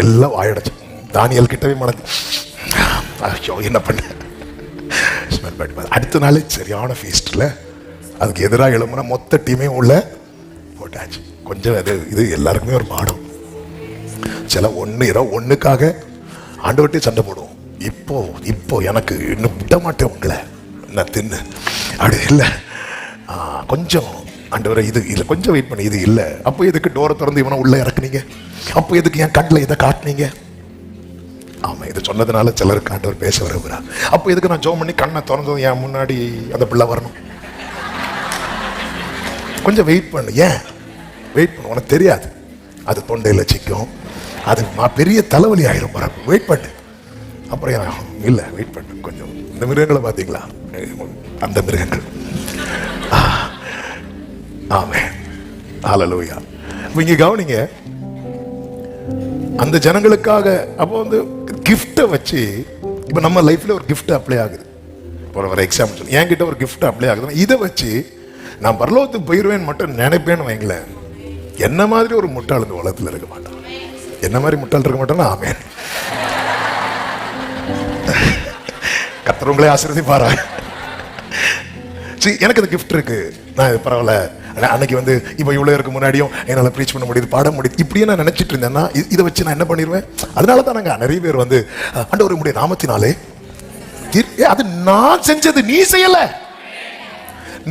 எல்லாம் வாயடைச்சு. தானியேல் கிட்டவே மனது ஐயோ என்ன பண்ண. அடுத்த நாளே சரியான ஃபீஸ்ட்ல அதுக்கு எதிராக எழுமுனா மொத்த டீமே உள்ள போட்டாச்சு. கொஞ்சம் இது எல்லாருக்குமே ஒரு பாடம். சில 1-2-1க்காக ஆண்டவர்கிட்டே சண்டை போடுவோம். இப்போ எனக்கு இன்னும் விட மாட்டேன் உங்களை, நான் தின்னு அப்படி இல்லை. கொஞ்சம் ஆண்டவரை இது இல்லை, கொஞ்சம் வெயிட் பண்ணி இது இல்லை. அப்போ எதுக்கு டோரை திறந்து இவனை உள்ள இறக்குனீங்க? அப்போ எதுக்கு என் கண்ணில் இதை காட்டினீங்க? ஆமா, இது சொன்னதுனால சிலருக்கு ஆண்டவர் பேச வருகிறார். அப்போ இதுக்கு நான் ஜோம் பண்ணி கண்ணை திறந்ததும் என் முன்னாடி அந்த பிள்ளை வரணும்? கொஞ்சம் வெயிட் பண்ணு. ஏன் வெயிட் பண்ணு? உனக்கு தெரியாது, அது தொண்டையில் சிக்கும், அது பெரிய தலைவலி ஆயிரும். வெயிட் பண்ணு. அப்புறம் இல்லை, வெயிட் பண்ணு கொஞ்சம். இந்த மிருகங்களை பார்த்தீங்களா? அந்த மிருகங்கள். ஆமென், ஹல்லேலூயா. இங்க கவனிங்க, அந்த ஜனங்களுக்காக அப்போ வந்து கிஃப்டை வச்சு, இப்போ நம்ம லைஃப்ல ஒரு கிஃப்ட் அப்ளை ஆகுது. ஒரு எக்ஸாம்பிள் சொல்லி என்கிட்ட ஒரு கிஃப்ட் அப்ளை ஆகுது. இதை வச்சு நான் பரலோகத்துக்கு போயிடுவேன்னு மட்டும் நினைப்பேன்னு வைங்களேன், என்ன மாதிரி ஒரு முட்டாள் இந்த உலகத்தில் இருக்க மாட்டான். என்ன மாதிரி முட்டாள் இருக்க மாட்டான்னா ஆமென். கர்த்தர் உங்களே ஆசீர்வதிப்பாரா? சரி, எனக்கு அந்த கிஃப்ட் இருக்கு, நான் பரவாயில்ல. அன்னைக்கு வந்து இப்போ இவ்வளோ இருக்கு முன்னாடியும் என்னால் ப்ரீச் பண்ண முடியுது, பாட முடியுது, இப்படியே நான் நினைச்சிட்டு இருந்தேன்னா இதை வச்சு நான் என்ன பண்ணிடுவேன்? அதனால தான் நாங்கள் நிறைய பேர் வந்து ஆண்டவர் உம்முடைய நாமத்தினாலே, அது நான் செஞ்சது, நீ செய்யல.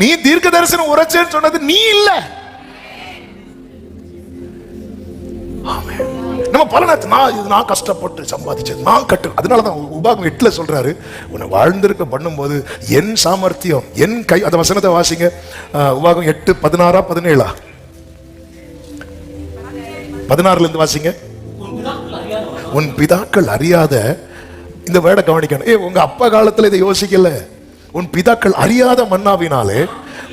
நீ தீர்க்க தரிசனம் உரைச்சேன்னு சொன்னது நீ இல்ல. நம்ம பல நேரத்தில் நான் கஷ்டப்பட்டு சம்பாதிச்சது, நான் கட்டு. அதனாலதான் உபாகம் 8 சொல்றாரு, உன்னை வாழ்ந்திருக்க பண்ணும்போது என் சாமர்த்தியம், என் கை. அந்த வசனத்தை வாசிங்க, உபாகம் 8:16 17 16 இருந்து வாசிங்க. உன் பிதாக்கள் அறியாத, இந்த வேர்டை கவனிக்கணும். உங்க அப்பா காலத்துல இதை யோசிக்கல. உன் பிதாக்கள் அறியாத மன்னாவினாலே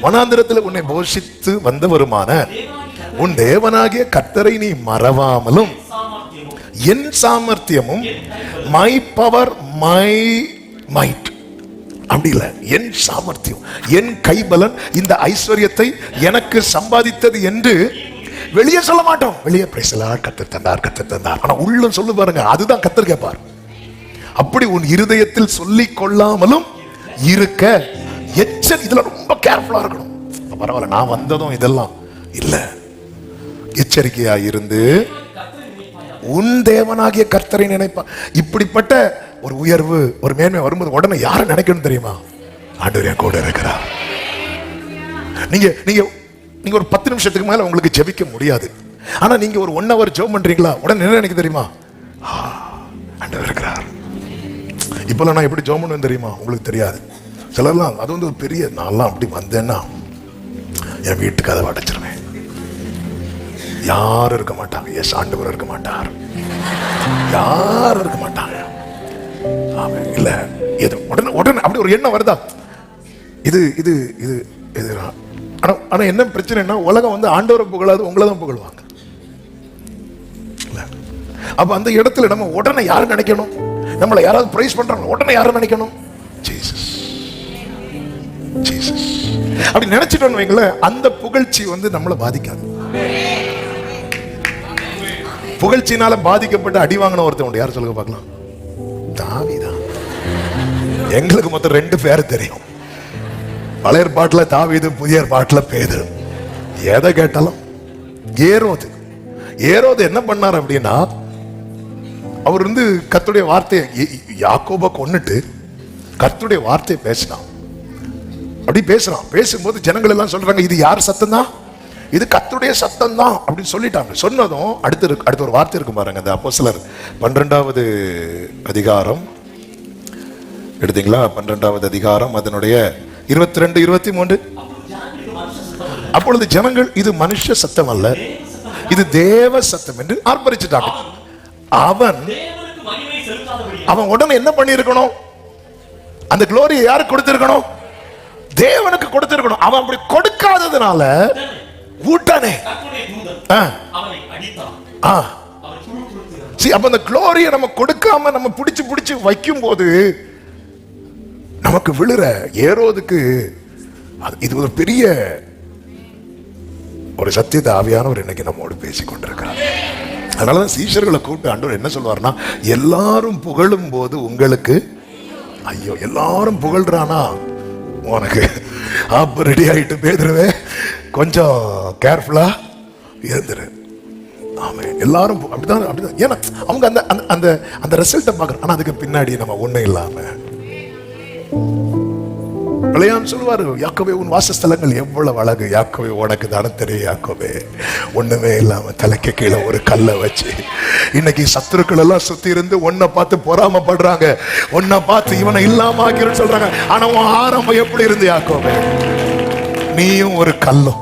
வனாந்திரத்தில் உன்னை போஷித்து வந்தவருமான உன் தேவனாகிய கர்த்தரை நீ மறவாமலும், என் சாமர்த்தியமும், மை பவர், மை மைட், அப்படி இல்ல, என் சாமர்த்தியம், என் கைபலன் இந்த ஐஸ்வர்யத்தை எனக்கு சம்பாதித்தது என்று வெளியே சொல்ல மாட்டோம். வெளியே பேசலாம், கர்த்தர் தந்தார், கர்த்தர் தந்தார். ஆனா உள்ள சொல்லு பாருங்க, அதுதான் கர்த்தர் கேட்பார். அப்படி உன் இருதயத்தில் சொல்லிக் கொள்ளாமலும் இருக்க எச்சரிக்கை. இதுல ரொம்ப கேர்ஃபுல்லா இருக்கணும். பரவாயில்ல, நான் வந்ததும் இதெல்லாம் இல்ல, எச்சரிக்கையா இருந்து உன் தேவனாகிய கர்த்தரை நினைப்பா. இப்படிப்பட்ட ஒரு உயர்வு, ஒரு மேன்மை வரும்போது உடனே யாரை நினைக்கணும் தெரியுமா? ஆண்டவர் என் கூட இருக்கிறார். நீங்க நீங்க நீங்க ஒரு 10 நிமிஷத்துக்கு மேல உங்களுக்கு ஜெபிக்க முடியாது. ஆனா நீங்க ஒரு 1 hour ஜெபம் பண்றீங்களா, உடனே என்ன நினைக்க தெரியுமா? ஆண்டவர் இருக்கிறார். இப்பெல்லாம் நான் எப்படி ஜெபம் பண்ணுவேன் தெரியுமா? உங்களுக்கு தெரியாது. சிலர்லாம் அது வந்து ஒரு பெரிய, நான்லாம் அப்படி வந்தேன்னா என் வீட்டு கதவை அடைச்சிருவேன். யாரும் இருக்க மாட்டாங்க. எஸ், ஆண்டவர் இருக்க மாட்டார். யாரும் இருக்க மாட்டாங்க. இல்ல, எது உடனே உடனே அப்படி ஒரு எண்ணம் வருதா? இது இது இது இது ஆனா என்ன பிரச்சனைனா, உலகம் வந்து ஆண்டவரை புகழாது, உங்களை தான் புகழ்வாங்க. அப்ப அந்த இடத்துல நம்ம உடனே யாரும் நினைக்கணும்? நம்மளை யாராவது பிரைஸ் பண்றாங்க, உடனே யாரும் நினைக்கணும்? Jesus, Jesus. அப்படி நினைச்சிட்டோன்னு வைங்களேன், அந்த புகழ்ச்சி வந்து நம்மளை பாதிக்காது. புகழ்ச்சினால பாதிக்கப்பட்டு அடி வாங்கின ஒருத்தன் உண்டு. யார் சொல்லுங்க பார்க்கலாம்? தாவீதான். எங்களுக்கு மொத்தம் 2 பேர் தெரியும். பழைய ஏற்பாட்டுல தாவீது, புதிய ஏற்பாட்டுல பேதுரு. எதை கேட்டாலும் ஏரோது. ஏரோது என்ன பண்ணார் அப்படின்னா, அவர் வந்து கர்த்தருடைய வார்த்தையை, யாக்கோபை கொன்னுட்டு கர்த்தருடைய வார்த்தையை பேசினான். அப்படி பேசுறான். பேசும்போது ஜனங்கள் எல்லாம் சொல்றாங்க, இது யார் சத்தம் தான்? இது கர்த்தருடைய சத்தம் தான் அப்படின்னு சொல்லிட்டாங்க. சொன்னதும் அடுத்த ஒரு வார்த்தை இருக்கும் பாருங்க. அந்த அப்போஸ்தலர் 12வது அதிகாரம் எடுத்தீங்களா? 12வது அதிகாரம் அதனுடைய 22 23. அப்பொழுது ஜனங்கள், இது மனுஷ சத்தம் அல்ல, இது தேவ சத்தம் என்று ஆர்ப்பரிச்சுட்டாங்க. அவன் உடனே என்ன பண்ணி இருக்கணும்? அந்த குளோரியை யாருக்கு கொடுத்திருக்கணும்? தேவனுக்கு கொடுத்திருக்கணும். அவன் அப்படி கொடுக்காததுனால ஊட்டானே. அப்ப அந்த குளோரியை நம்ம கொடுக்காம நம்ம பிடிச்சு வைக்கும் போது நமக்கு விழுற ஏரோதுக்கு இது ஒரு பெரிய ஒரு சத்தியத்தை ஆவியானவர் இன்னைக்கு நம்மோடு பேசிக் கொண்டிருக்கிறார். அதனாலதான் சீஷர்களை கூப்பிட்டு ஆண்டவர் என்ன சொல்வார்னா, எல்லாரும் புகழும் போது உங்களுக்கு ஐயோ, எல்லாரும் புகழ்றானா உனக்கு அப்ப ரெடி ஆயிட்டு பேதுருவே, கொஞ்சம் கேர்ஃபுல்லா இருந்துரு. ஆமா, எல்லாரும் அப்படிதான். ஏன்னா அவங்க அந்த அந்த அந்த ரிசல்ட்டை பார்க்கறாங்க. ஆனா அதுக்கு பின்னாடி நம்ம ஒண்ணும் இல்லாம பிள்ளையான் சொல்லுவாரு, யாக்கோபே உன் வாசஸ்தலங்கள் எவ்வளவு அழகு, யாக்கோபே உனக்கு தானே தெரியும், யாக்கோபே ஒண்ணுமே இல்லாம தலைக்கு கீழே ஒரு கல்லை வச்சு இன்னைக்கு சத்துருக்கள் எல்லாம் சுத்தி இருந்து உன்னை பார்த்து பொறாமப்படுறாங்க, உன்னை பார்த்து இவனை இல்லாம ஆக்கிறன்னு சொல்றாங்க. ஆனா உன் ஆரம்பம் எப்படி இருந்து யாக்கோபே? நீயும் ஒரு கல்லும்.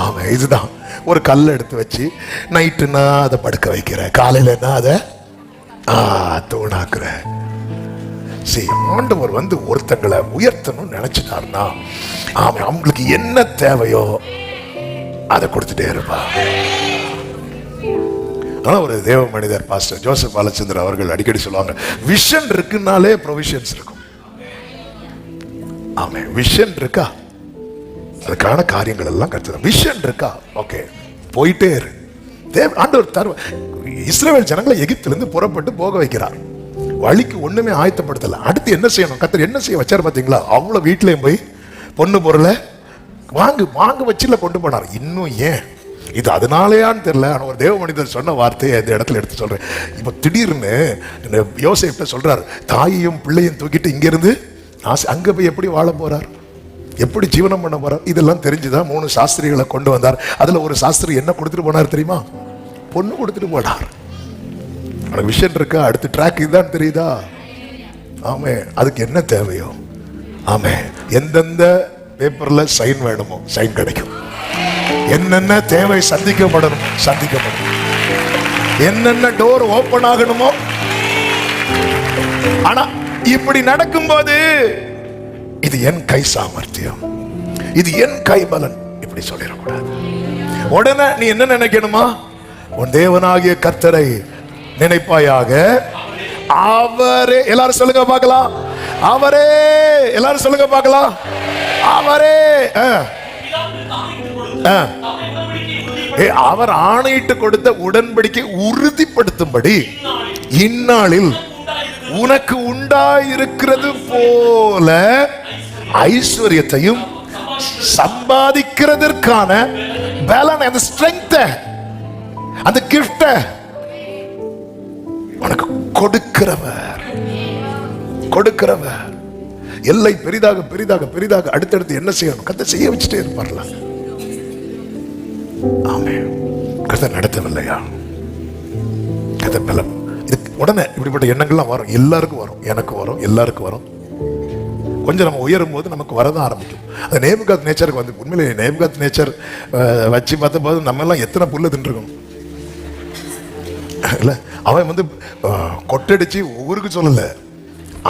ஆமா, இதுதான். ஒரு கல்லை எடுத்து வச்சு நைட்டுனா அதை படுக்க வைக்கிற, காலையிலன்னா அதை தூணாக்குற. ஆண்டவர் வந்து ஒருத்தங்களை உயர்த்தணும்னு நினைச்சிட்டாருன்னா அவன் அவங்களுக்கு என்ன தேவையோ அதை கொடுத்துட்டே இருப்பா. ஆனா ஒரு தேவ மனிதர் பாஸ்டர் ஜோசப் பாலச்சந்திரன் அவர்கள் அடிக்கடி சொல்லுவாங்க, விஷன் இருக்குனாலே ப்ரொவிஷன்ஸ் இருக்கும். ஆமா, விஷன் இருக்கா, அதுக்கான காரியங்கள் எல்லாம் கருத்து. விஷன் இருக்கா, ஓகே, போயிட்டே இரு. ஆண்டவர் தருவ. இஸ்ரவேல் ஜனங்களை எகிப்திலிருந்து புறப்பட்டு போக வைக்கிறார். வழிக்கு ஒண்ணுமே ஆயத்தப்படுத்தல. அடுத்து என்ன செய்யணும், கர்த்தர் என்ன செய்ய வச்சார் பாத்தீங்களா? அவ்வளவு வீட்லயும் போய் பொண்ணு பொருளை வாங்க வச்சுல கொண்டு போனார். இன்னும் ஏன் இது அதனாலயான்னு தெரியல. ஆனா ஒரு தேவ மனிதர் சொன்ன வார்த்தையை இந்த இடத்துல எடுத்து சொல்றேன். இப்ப திடீர்னு யோசேப்ட்ட சொல்றாரு, தாயையும் பிள்ளையும் தூக்கிட்டு இங்க இருந்து அங்க போய் எப்படி வாழ போறார், எப்படி ஜீவனம் பண்ண போறார், இதெல்லாம் தெரிஞ்சுதான் 3 சாஸ்திரிகளை கொண்டு வந்தார். அதுல ஒரு சாஸ்திரி என்ன கொடுத்துட்டு போனார் தெரியுமா? பொண்ணு கொடுத்துட்டு போனார். உனக்கு விஷன் இருக்கா, அடுத்த ட்ராக் இதுதான் தெரியுதா? ஆமே, அதுக்கு என்ன தேவையோ, ஆமே, எந்தெந்த பேப்பர்ல சைன் வேணுமோ சைன் கிடைக்கும். என்னென்ன தேவை சந்திக்கப்படணும் சந்திக்கப்படும். என்னென்ன டோர் ஓபன் ஆகணுமோ. ஆனா இப்படி நடக்கும்போது இது என் கை சாமர்த்தியம், இது என் கை பலன் இப்படி சொல்லிடக்கூடாது. உடனே நீ என்ன நினைக்கணுமா? உன் தேவனாகிய கர்த்தரை நினைப்பாயாக. அவரே, எல்லாரும் சொல்லுங்க பார்க்கலாம், அவரே, எல்லாரும் சொல்லுங்க பார்க்கலாம், அவரே. அவர் ஆணையிட்டு கொடுத்த உடன்படிக்கை உறுதிப்படுத்தும்படி இந்நாளில் உனக்கு உண்டாயிருக்கிறது போல ஐஸ்வர்யத்தையும் சம்பாதிக்கிறதற்கான பலன், அந்த ஸ்ட்ரெங்த், அந்த கிஃப்ட் உனக்கு கொடுக்கிறவர். எல்லை பெரிதாக பெரிதாக பெரிதாக அடுத்தடுத்து என்ன செய்யணும் கர்த்தர் செய்ய வச்சுட்டே இருப்பார்ல. ஆமே, கர்த்தர் நடத்தவில்லையா? கர்த்தர் பலம். உடனே இப்படிப்பட்ட எண்ணங்கள்லாம் வரும், எல்லாருக்கும் வரும், எனக்கு வரும், எல்லாருக்கும் வரும். கொஞ்சம் நம்ம உயரும் போது நமக்கு வரதான் ஆரம்பிக்கும். அந்த நேபுகாத் நேச்சருக்கு வந்து உண்மையிலே நேபுகாத் நேச்சர் வச்சு பார்த்த போது நம்ம எல்லாம் எத்தனை புல்ல தின்றுக்கணும் இல்ல. அவன் வந்து கொட்டடிச்சு ஊருக்கு சொல்லல,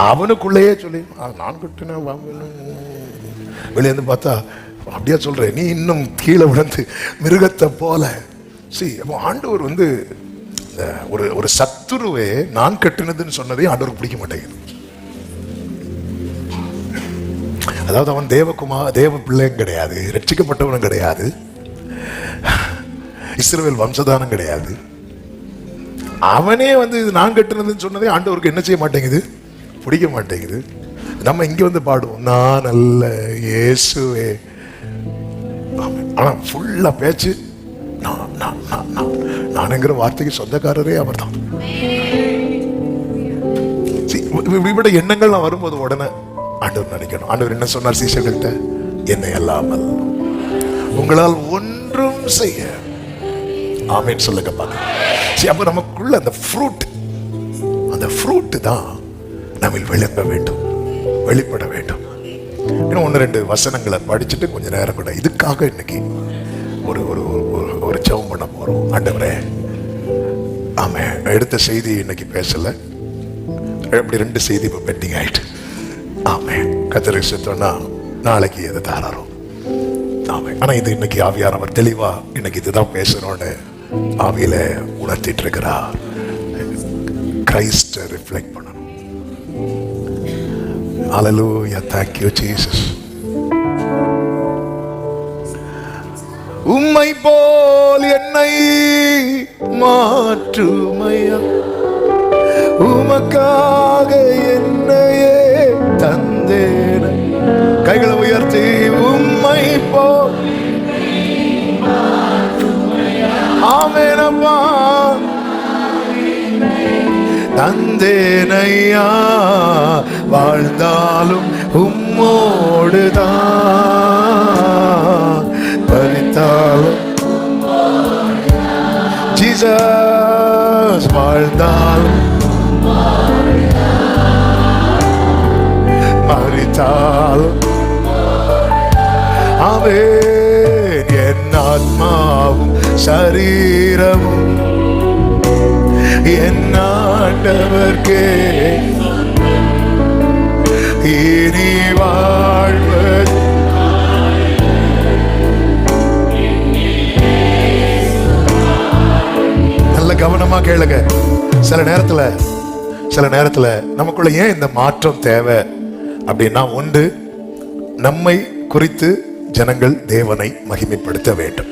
அவனுக்குள்ளேயே சொல்லி நான் கொட்டினேன் வெளியே வந்து பார்த்தா அப்படியா சொல்றேன், நீ இன்னும் கீழே விழுந்து மிருகத்தை போல. அப்போ ஆண்டவர் வந்து ஒரு சத்துருவே நான் கட்டினதுன்னு சொன்னதே ஆண்டவருக்கு பிடிக்க மாட்டேங்குது. அதாவது அவன் தேவ பிள்ளையும் கிடையாது, ரட்சிக்கப்பட்டவனும் கிடையாது, இஸ்ரவேல் வம்சதானம் கிடையாது. அவனே வந்து இது நான் கட்டினதுன்னு சொன்னதே ஆண்டவருக்கு என்ன செய்ய மாட்டேங்குது, பிடிக்க மாட்டேங்குது. நம்ம இங்க வந்து பாடுவோம், நான் அல்ல இயேசுவே. ஆனா ஃபுல்லா பேச்சு நான்ங்கிற வார்த்தைக்கு சொந்தக்காரரே அவர் தான். இப்படி எண்ணங்கள் வரும்போது உடனே ஆண்டவர் நினைக்கணும். ஆண்டவர் என்ன சொன்னார் சீஷர்கள்ட்ட? என்னை அல்லாமல் உங்களால் ஒன்றும் செய்ய. ஆமேன்னு சொல்லுங்க பாக்க. அப்ப நமக்குள்ள அந்த ஃப்ரூட் தான் நம்ம விளங்க வேண்டும், வெளிப்பட வேண்டும். இன்னும் 1-2 வசனங்களை படிச்சுட்டு கொஞ்ச நேரம் கூட இதுக்காக இன்னைக்கு ஒரு ஜெபம் பண்ண போறோம். ஆண்டவரே, ஆமே, எடுத்த செய்தி இன்னைக்கு பேசல, எப்படி 2 செய்தி இப்ப பெண்டிங் ஆயிட்டு. ஆமே, கர்த்தருக்கு சித்தம்னா நாளைக்கு எது தாராரோம். ஆமே, ஆனா இது இன்னைக்கு ஆவியானவர் தெளிவா இன்னைக்கு இதுதான் பேசணும்னு ஆவியில உணர்த்திட்டு இருக்கிறார். கிரைஸ்ட ரிஃப்ளெக்ட் பண்ணணும். ஹல்லேலூயா, thank you Jesus. உம்மை போல் என்னை மாற்றுமையா, உமக்காக என்னையே தந்தேன். கைகளை உயர்த்தி உம்மை போல். ஆமெனப்பா, தந்தேனையா, வாழ்ந்தாலும் உம்மோடுதான் மரித்தாலும் ஜீசஸ் வாழ்ந்தாலும் மரித்தாலும் ஆமென். என் ஆத்மாவும் சரீரமும் என் ஆண்டவர்க்கே இனி வாழ்வது. நல்ல கவனமா கேளுங்க. சில நேரத்துல நமக்குள்ள ஏன் இந்த மாற்றம் தேவை அப்படின்னா, ஒன்று, நம்மை குறித்து ஜனங்கள் தேவனை மகிமைப்படுத்த வேண்டும்.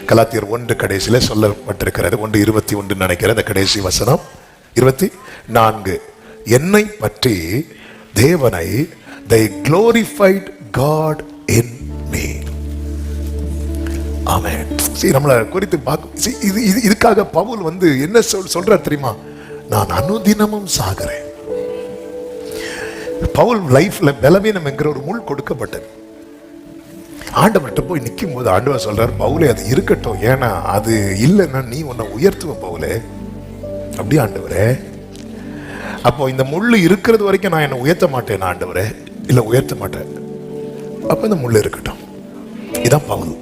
கலாத்தியர் 1 கடைசியில சொல்லப்பட்டிருக்கிறது. 1:21 நினைக்கிற அந்த கடைசி வசனம் 24. என்னை பற்றி தேவனை they glorified God in me. ஆமென். நம்மளை குறித்து இதுக்காக பவுல் என்ன சொல்றார் தெரியுமா? நான் அனுதினமும் சாகிறேன். பவுல் லைஃப்ல பலவீனம் என்கிற ஒரு முள் கொடுக்கப்பட்டது. ஆண்டவர்கிட்ட போய் நிற்கும் போது ஆண்டவர் சொல்றார், பவுலே அது இருக்கட்டும், ஏன்னா அது இல்லைன்னா நீ உன்னை உயர்த்துவ பவுலே. அப்படி ஆண்டவரே, அப்போ இந்த முள்ளு இருக்கிறது வரைக்கும் நான் என்னை உயர்த்த மாட்டேன் ஆண்டவரே. இல்ல உயர்த்த மாட்டேன், அப்ப இந்த முள்ளு இருக்கட்டும். இதான் பவுல்.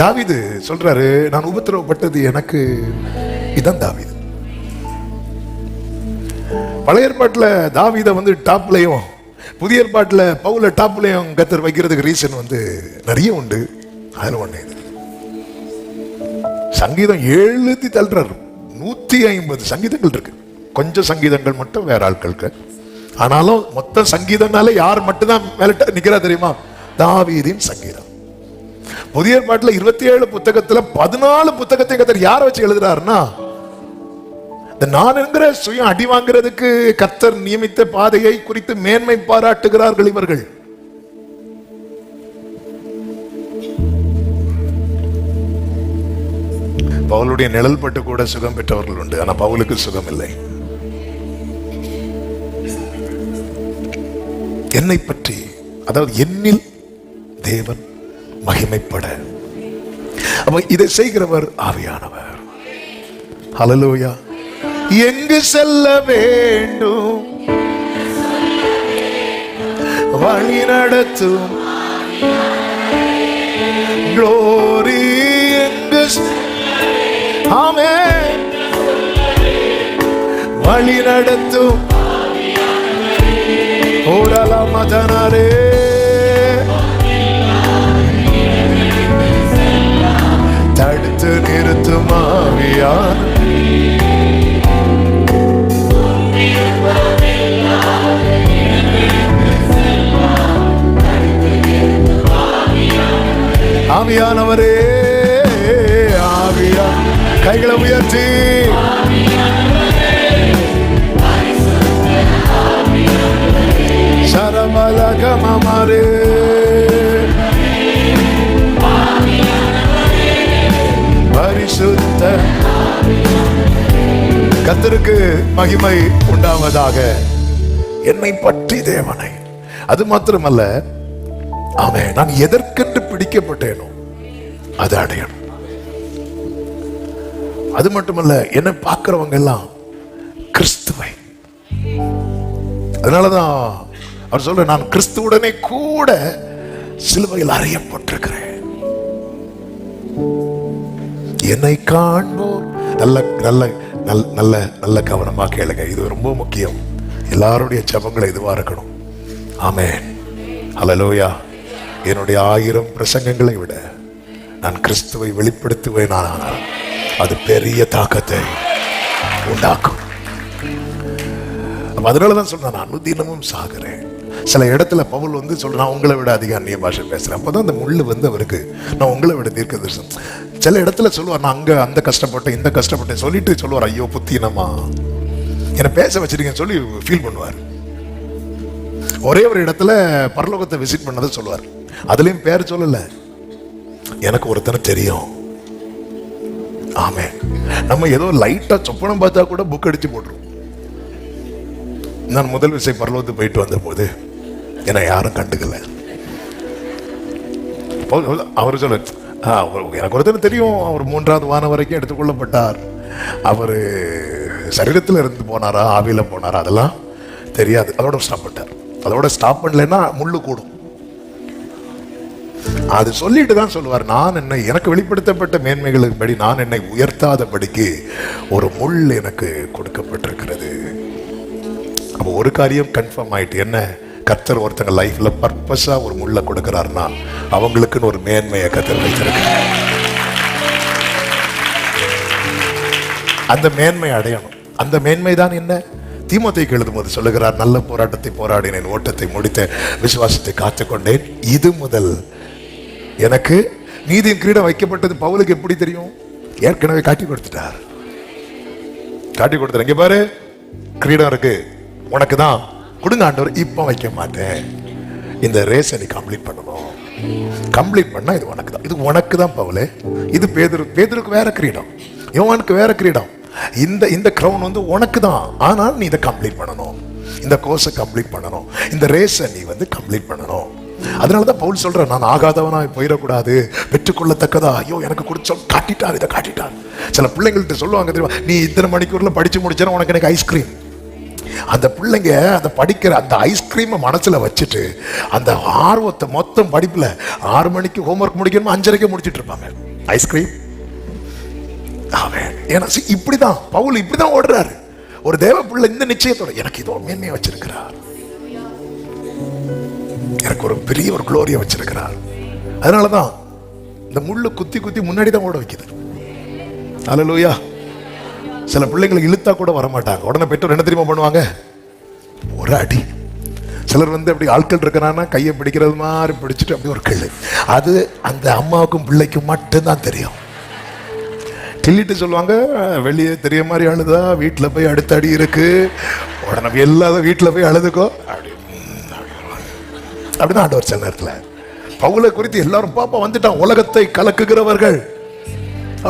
தாவீது சொல்றாரு, நான் உபத்திரவப்பட்டது எனக்கு. இதான் தாவீது. பழைய ஏற்பாட்டுல தாவீதை டாப்லயும், புதிய ஏற்பாட்டுல பவுல டாப்லயும் கத்தர் வைக்கிறதுக்கு ரீசன் நிறைய உண்டு. அதுல ஒண்ணு இது. சங்கீதம் எழுதி தள்ளுறாரு. 150 சங்கீதங்கள் இருக்கு. கொஞ்சம் சங்கீதங்கள் மட்டும் வேற ஆட்களுக்கு. ஆனாலும் மொத்த சங்கீதம்னால யார் மட்டும்தான் மேல நிக்கிறா தெரியுமா? தாவீதின் சங்கீதம். புதிய ஏற்பாட்டுல 27 புத்தகத்துல 14 புத்தகத்தை கத்தர் யாரை வச்சு எழுதுறாருன்னா, நான் என்கிற சுயம் அடி வாங்குறதுக்கு கர்த்தர் நியமித்த பாதையை குறித்து மேன்மை பாராட்டுகிறார்கள் இவர்கள். பவுலுடைய நிழல் பட்டு கூட சுகம் பெற்றவர்கள் உண்டு. ஆனா பவுலுக்கு சுகம் இல்லை. என்னை பற்றி, அதாவது என்னில் தேவன் மகிமைப்பட. அப்ப இதை செய்கிறவர் ஆவியானவர். ஹல்லேலூயா. எங்கு செல்ல வேண்டும் வழி நடத்தும் glory. எங்கு ஆமென் வழி நடத்தும் ஓரலா மதனரே. தடுத்து நிறுத்தும் ஆவியான ஆவியானவரே. ஆவியா, கைகளை உயர்த்தி சரமலகமரே. பரிசுத்த கர்த்தருக்கு மகிமை உண்டாவதாக. என்னை பற்றி தேவனை, அது மாத்திரமல்ல, ஆமென், நான் எதற்கென்று பிடிக்கப்பட்டேனோ அது அடையணும். அது மட்டுமல்ல, என்னை பார்க்கிறவங்க எல்லாம் கிறிஸ்துவை. அதனாலதான் அவர் சொல்ற, நான் கிறிஸ்துவுடனே கூட சிலுவையில் அறையப்பட்டிருக்கிறேன். என்னை காண்போர் நல்ல நல்ல நல்ல நல்ல கவனமா கேளுங்க. இது ரொம்ப முக்கியம். எல்லாருடைய ஜெபங்களை இதுவா இருக்கணும். ஆமென். ஹல்லேலூயா. என்னுடைய 1000 பிரசங்கங்களை விட நான் கிறிஸ்துவை வெளிப்படுத்துவேன். ஆனால் அது பெரிய தாக்கத்தை உண்டாக்கும். அதனாலதான் சொல்றேன், நான் அனுதினமும் சாகிறேன். சில இடத்துல பவுல் சொல்றான், உங்களை விட அதிக அந்நிய பாஷை பேசுறேன். அப்பதான் அந்த முள்ளு அவருக்கு, நான் உங்களை விட தீர்க்க தரிசனம். சில இடத்துல சொல்லுவார், நான் அங்க அந்த கஷ்டப்பட்டேன் இந்த கஷ்டப்பட்டேன் சொல்லிட்டு சொல்லுவார், ஐயோ புத்தினமா என்னை பேச வச்சிருக்கேன்னு சொல்லி ஃபீல் பண்ணுவார். ஒரே ஒரு இடத்துல பரலோகத்தை விசிட் பண்ணதை சொல்லுவார். அதுலயும் பேர் சொல்லல, எனக்கு ஒருத்தனை தெரியும். ஆமென். நம்ம ஏதோ லைட்டா சொப்பனம் பார்த்தா கூட புக் அடிச்சு போட்டுரும். நான் முதல் விசை பரலோகத்துக்கு போயிட்டு வந்த போது என்னை யாரும் கண்டுக்கல. அவர் சொல்ல, எனக்கு ஒருத்தர் தெரியும், அவர் 3வது வானம் வரைக்கும் எடுத்துக்கொள்ளப்பட்டார். அவர் சரீரத்தில் இருந்து போனாரா ஆவியில போனாரா அதெல்லாம் தெரியாது. அதோட ஸ்டாப் பண்ணிட்டார். அதோட ஸ்டாப் பண்ணலைன்னா முள்ளு கூடும். அது சொல்லிட்டு தான் சொல்லுவார், நான் என்னை எனக்கு வெளிப்படுத்தப்பட்ட மேன்மைகளுக்கு படி நான் என்னை உயர்த்தாதபடிக்கு ஒரு முள் எனக்கு கொடுக்கப்பட்டிருக்கிறது. அப்போ ஒரு காரியம் கன்ஃபார்ம் ஆயிட்டு, என்ன, கர்த்தர் ஒருத்தங்க லைஃப்ல பர்பஸா ஒரு முள்ள கொடுக்கிறாருன்னா அவங்களுக்குன்னு ஒரு மேன்மையை கர்த்தர் வைத்திருக்கிறார். அந்த மேன்மை அடையணும். அந்த மேன்மை தான் என்ன? தீமோத்தேயுக்கு எழுதும்போது சொல்லுகிறார், நல்ல போராட்டத்தை போராடினேன், ஓட்டத்தை முடித்தேன், விசுவாசத்தை காத்துக்கொண்டேன், இது முதல் எனக்கு நீதியின் கிரீடம் வைக்கப்பட்டது. பவுலுக்கு எப்படி தெரியும்? ஏற்கனவே காட்டி கொடுத்துட்டார். காட்டி கொடுத்தார், இங்க பாரு கிரீடம் இருக்கு, உனக்கு தான் கொடுங்க ஆண்டவர், இப்ப வைக்க மாட்டேன், இந்த ரேஸை நீ கம்ப்ளீட் பண்ணணும், கம்ப்ளீட் பண்ணா இது உனக்கு தான், இது உனக்கு தான் பவுலே. இது பேதுருக்கு வேற கிரீடம், யோவானுக்கு வேற கிரீடம், இந்த கிரவுன் வந்து உனக்கு தான். ஆனால் நீ இதை கம்ப்ளீட் பண்ணணும், இந்த கோர்ஸை கம்ப்ளீட் பண்ணணும், இந்த ரேஸை நீ வந்து கம்ப்ளீட் பண்ணணும். அதனாலதான் பவுல் சொல்ற, நான் ஆகாதவனா போயிடக்கூடாது, பெற்றுக்கொள்ளத்தக்கதா. ஐயோ எனக்கு குடிச்ச காட்டிட்டார், இதை காட்டிட்டார். சில பிள்ளைங்கள்ட்ட சொல்லுவாங்க தெரியுமா, நீ இத்தனை மணிக்கூர்ல படிச்சு முடிச்சா உனக்கு எனக்கு ஐஸ்கிரீம். அந்த பிள்ளைங்க அந்த படிக்கிற அந்த ஐஸ்கிரீமை மனசுல வச்சுட்டு அந்த ஆர்வத்தை மொத்தம் படிப்புல 6 மணிக்கு ஹோம்ஒர்க் முடிக்கணும், 5:30 முடிச்சுட்டு இருப்பாங்க ஐஸ்கிரீம். ஏன்னா இப்படிதான் பவுல் இப்படிதான் ஓடுறாரு. ஒரு தேவ பிள்ளை இந்த நிச்சயத்தோட, எனக்கு இதோ மேன்மையை வச்சிருக்கிறார், எனக்கு ஒரு பெரிய ஒரு குளோரியை வச்சிருக்கிறார். அதனாலதான் இந்த முள்ளு குத்தி குத்தி முன்னாடி தான் ஓட வைக்குது. அல்லேலூயா. சில பிள்ளைங்களை இழுத்தா கூட வரமாட்டாங்க. உடனே பெற்றோர் என்ன தெரியுமா பண்ணுவாங்க? ஒரு அடி. சிலர் வந்து அப்படி ஆட்கள் இருக்கிறான்னா கையை பிடிக்கிறது மாதிரி பிடிச்சிட்டு அப்படி ஒரு கிள்ளு. அது அந்த அம்மாவுக்கும் பிள்ளைக்கும் மட்டும்தான் தெரியும். கிள்ளிட்டு சொல்லுவாங்க, வெளியே தெரிய மாதிரி அழுதா, வீட்டில் போய் அடுத்த அடி இருக்கு, உடனே எல்லாத வீட்டில் போய் அழுதுக்கோ அப்படிதான் ஆண்டவர் சில நேரத்தில். பவுலை குறித்து எல்லாரும் பாப்பா வந்துட்டான், உலகத்தை கலக்குகிறவர்கள்,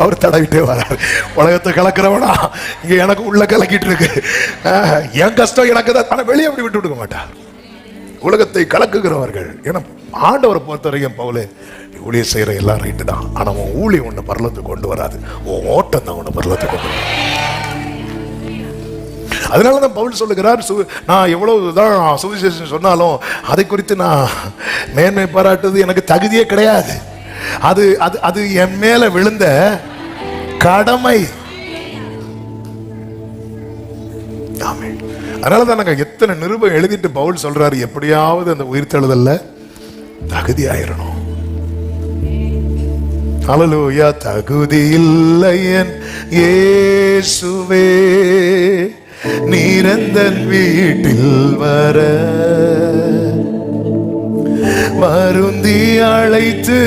அவர் தடவிட்டே வராரு, உலகத்தை கலக்கிறவனா இங்க எனக்கு உள்ள கலக்கிட்டு இருக்கு, என் கஷ்டம் எனக்கு தான். ஆனா வெளியே அப்படி விட்டு விடுக்க மாட்டார், உலகத்தை கலக்குகிறவர்கள். ஏன்னா ஆண்டவரை பொறுத்த வரைக்கும் பவுலே, ஊழிய செய்யற எல்லாம் ரைட்டு தான், ஆனா உன் ஊழியம் ஒண்ணு பரலத்துக்கு கொண்டு வராது, உன் ஓட்டம் தான் ஒண்ணு பரலத்துக்கு கொண்டு வராது. அதனாலதான் பவுல் சொல்லுகிறார், நான் எவ்வளவுதான் சுவிசேஷம் சொன்னாலும் அதை குறித்து நான் மேன்மை பாராட்டுவது எனக்கு தகுதியே கிடையாது. அது அது அது என் மேல விழுந்த கடமை. அதனாலதான் நாங்க எத்தனை நிருபம் எழுதிட்டு பவுல் சொல்றாரு, எப்படியாவது அந்த உயிர்த்தெழுதல்ல தகுதி ஆயிரணும். அல்லேலூயா. தகுதி இல்லை என் இயேசுவே, நீரந்தன் வீட்டில் வர வருந்தி அழைத்து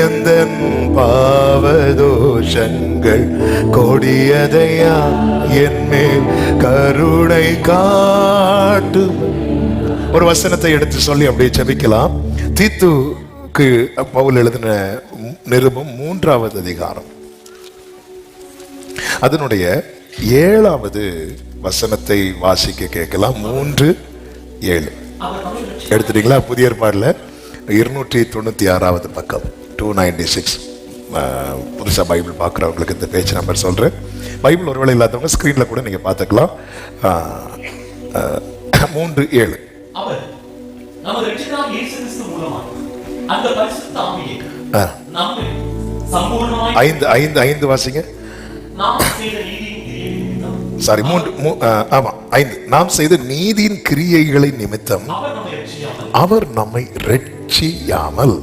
எந்தன் பாவதோஷங்கள் கொடியதையா, என்மேல் கருணை காட்டு. ஒரு வசனத்தை எடுத்து சொல்லி அப்படியே ஜெபிக்கலாம். தீத்துக்கு பவுல் எழுதின நிருபம் 3வது அதிகாரம், அதனுடைய 7வது வசனத்தை வாசிக்க கேட்கலாம். 3:7 எடுத்துட்டீங்களா? புதிய ஏற்பாடுல 296வது பக்கம் 296. புதுசா பைபிள் பார்க்குறவங்களுக்கு இந்த பேஜ் நம்பர் சொல்றேன். பைபிள் ஒருவேளை இல்லாதவங்க ஸ்கிரீன்ல கூட நீங்க பார்த்துக்கலாம். 3:7. ஐந்து வாசிங்க. சாரி, 5. நாம் செய்த நீதியின் கிரியைகளை நிமித்தம் அவர் நம்மை ரட்சியாமல்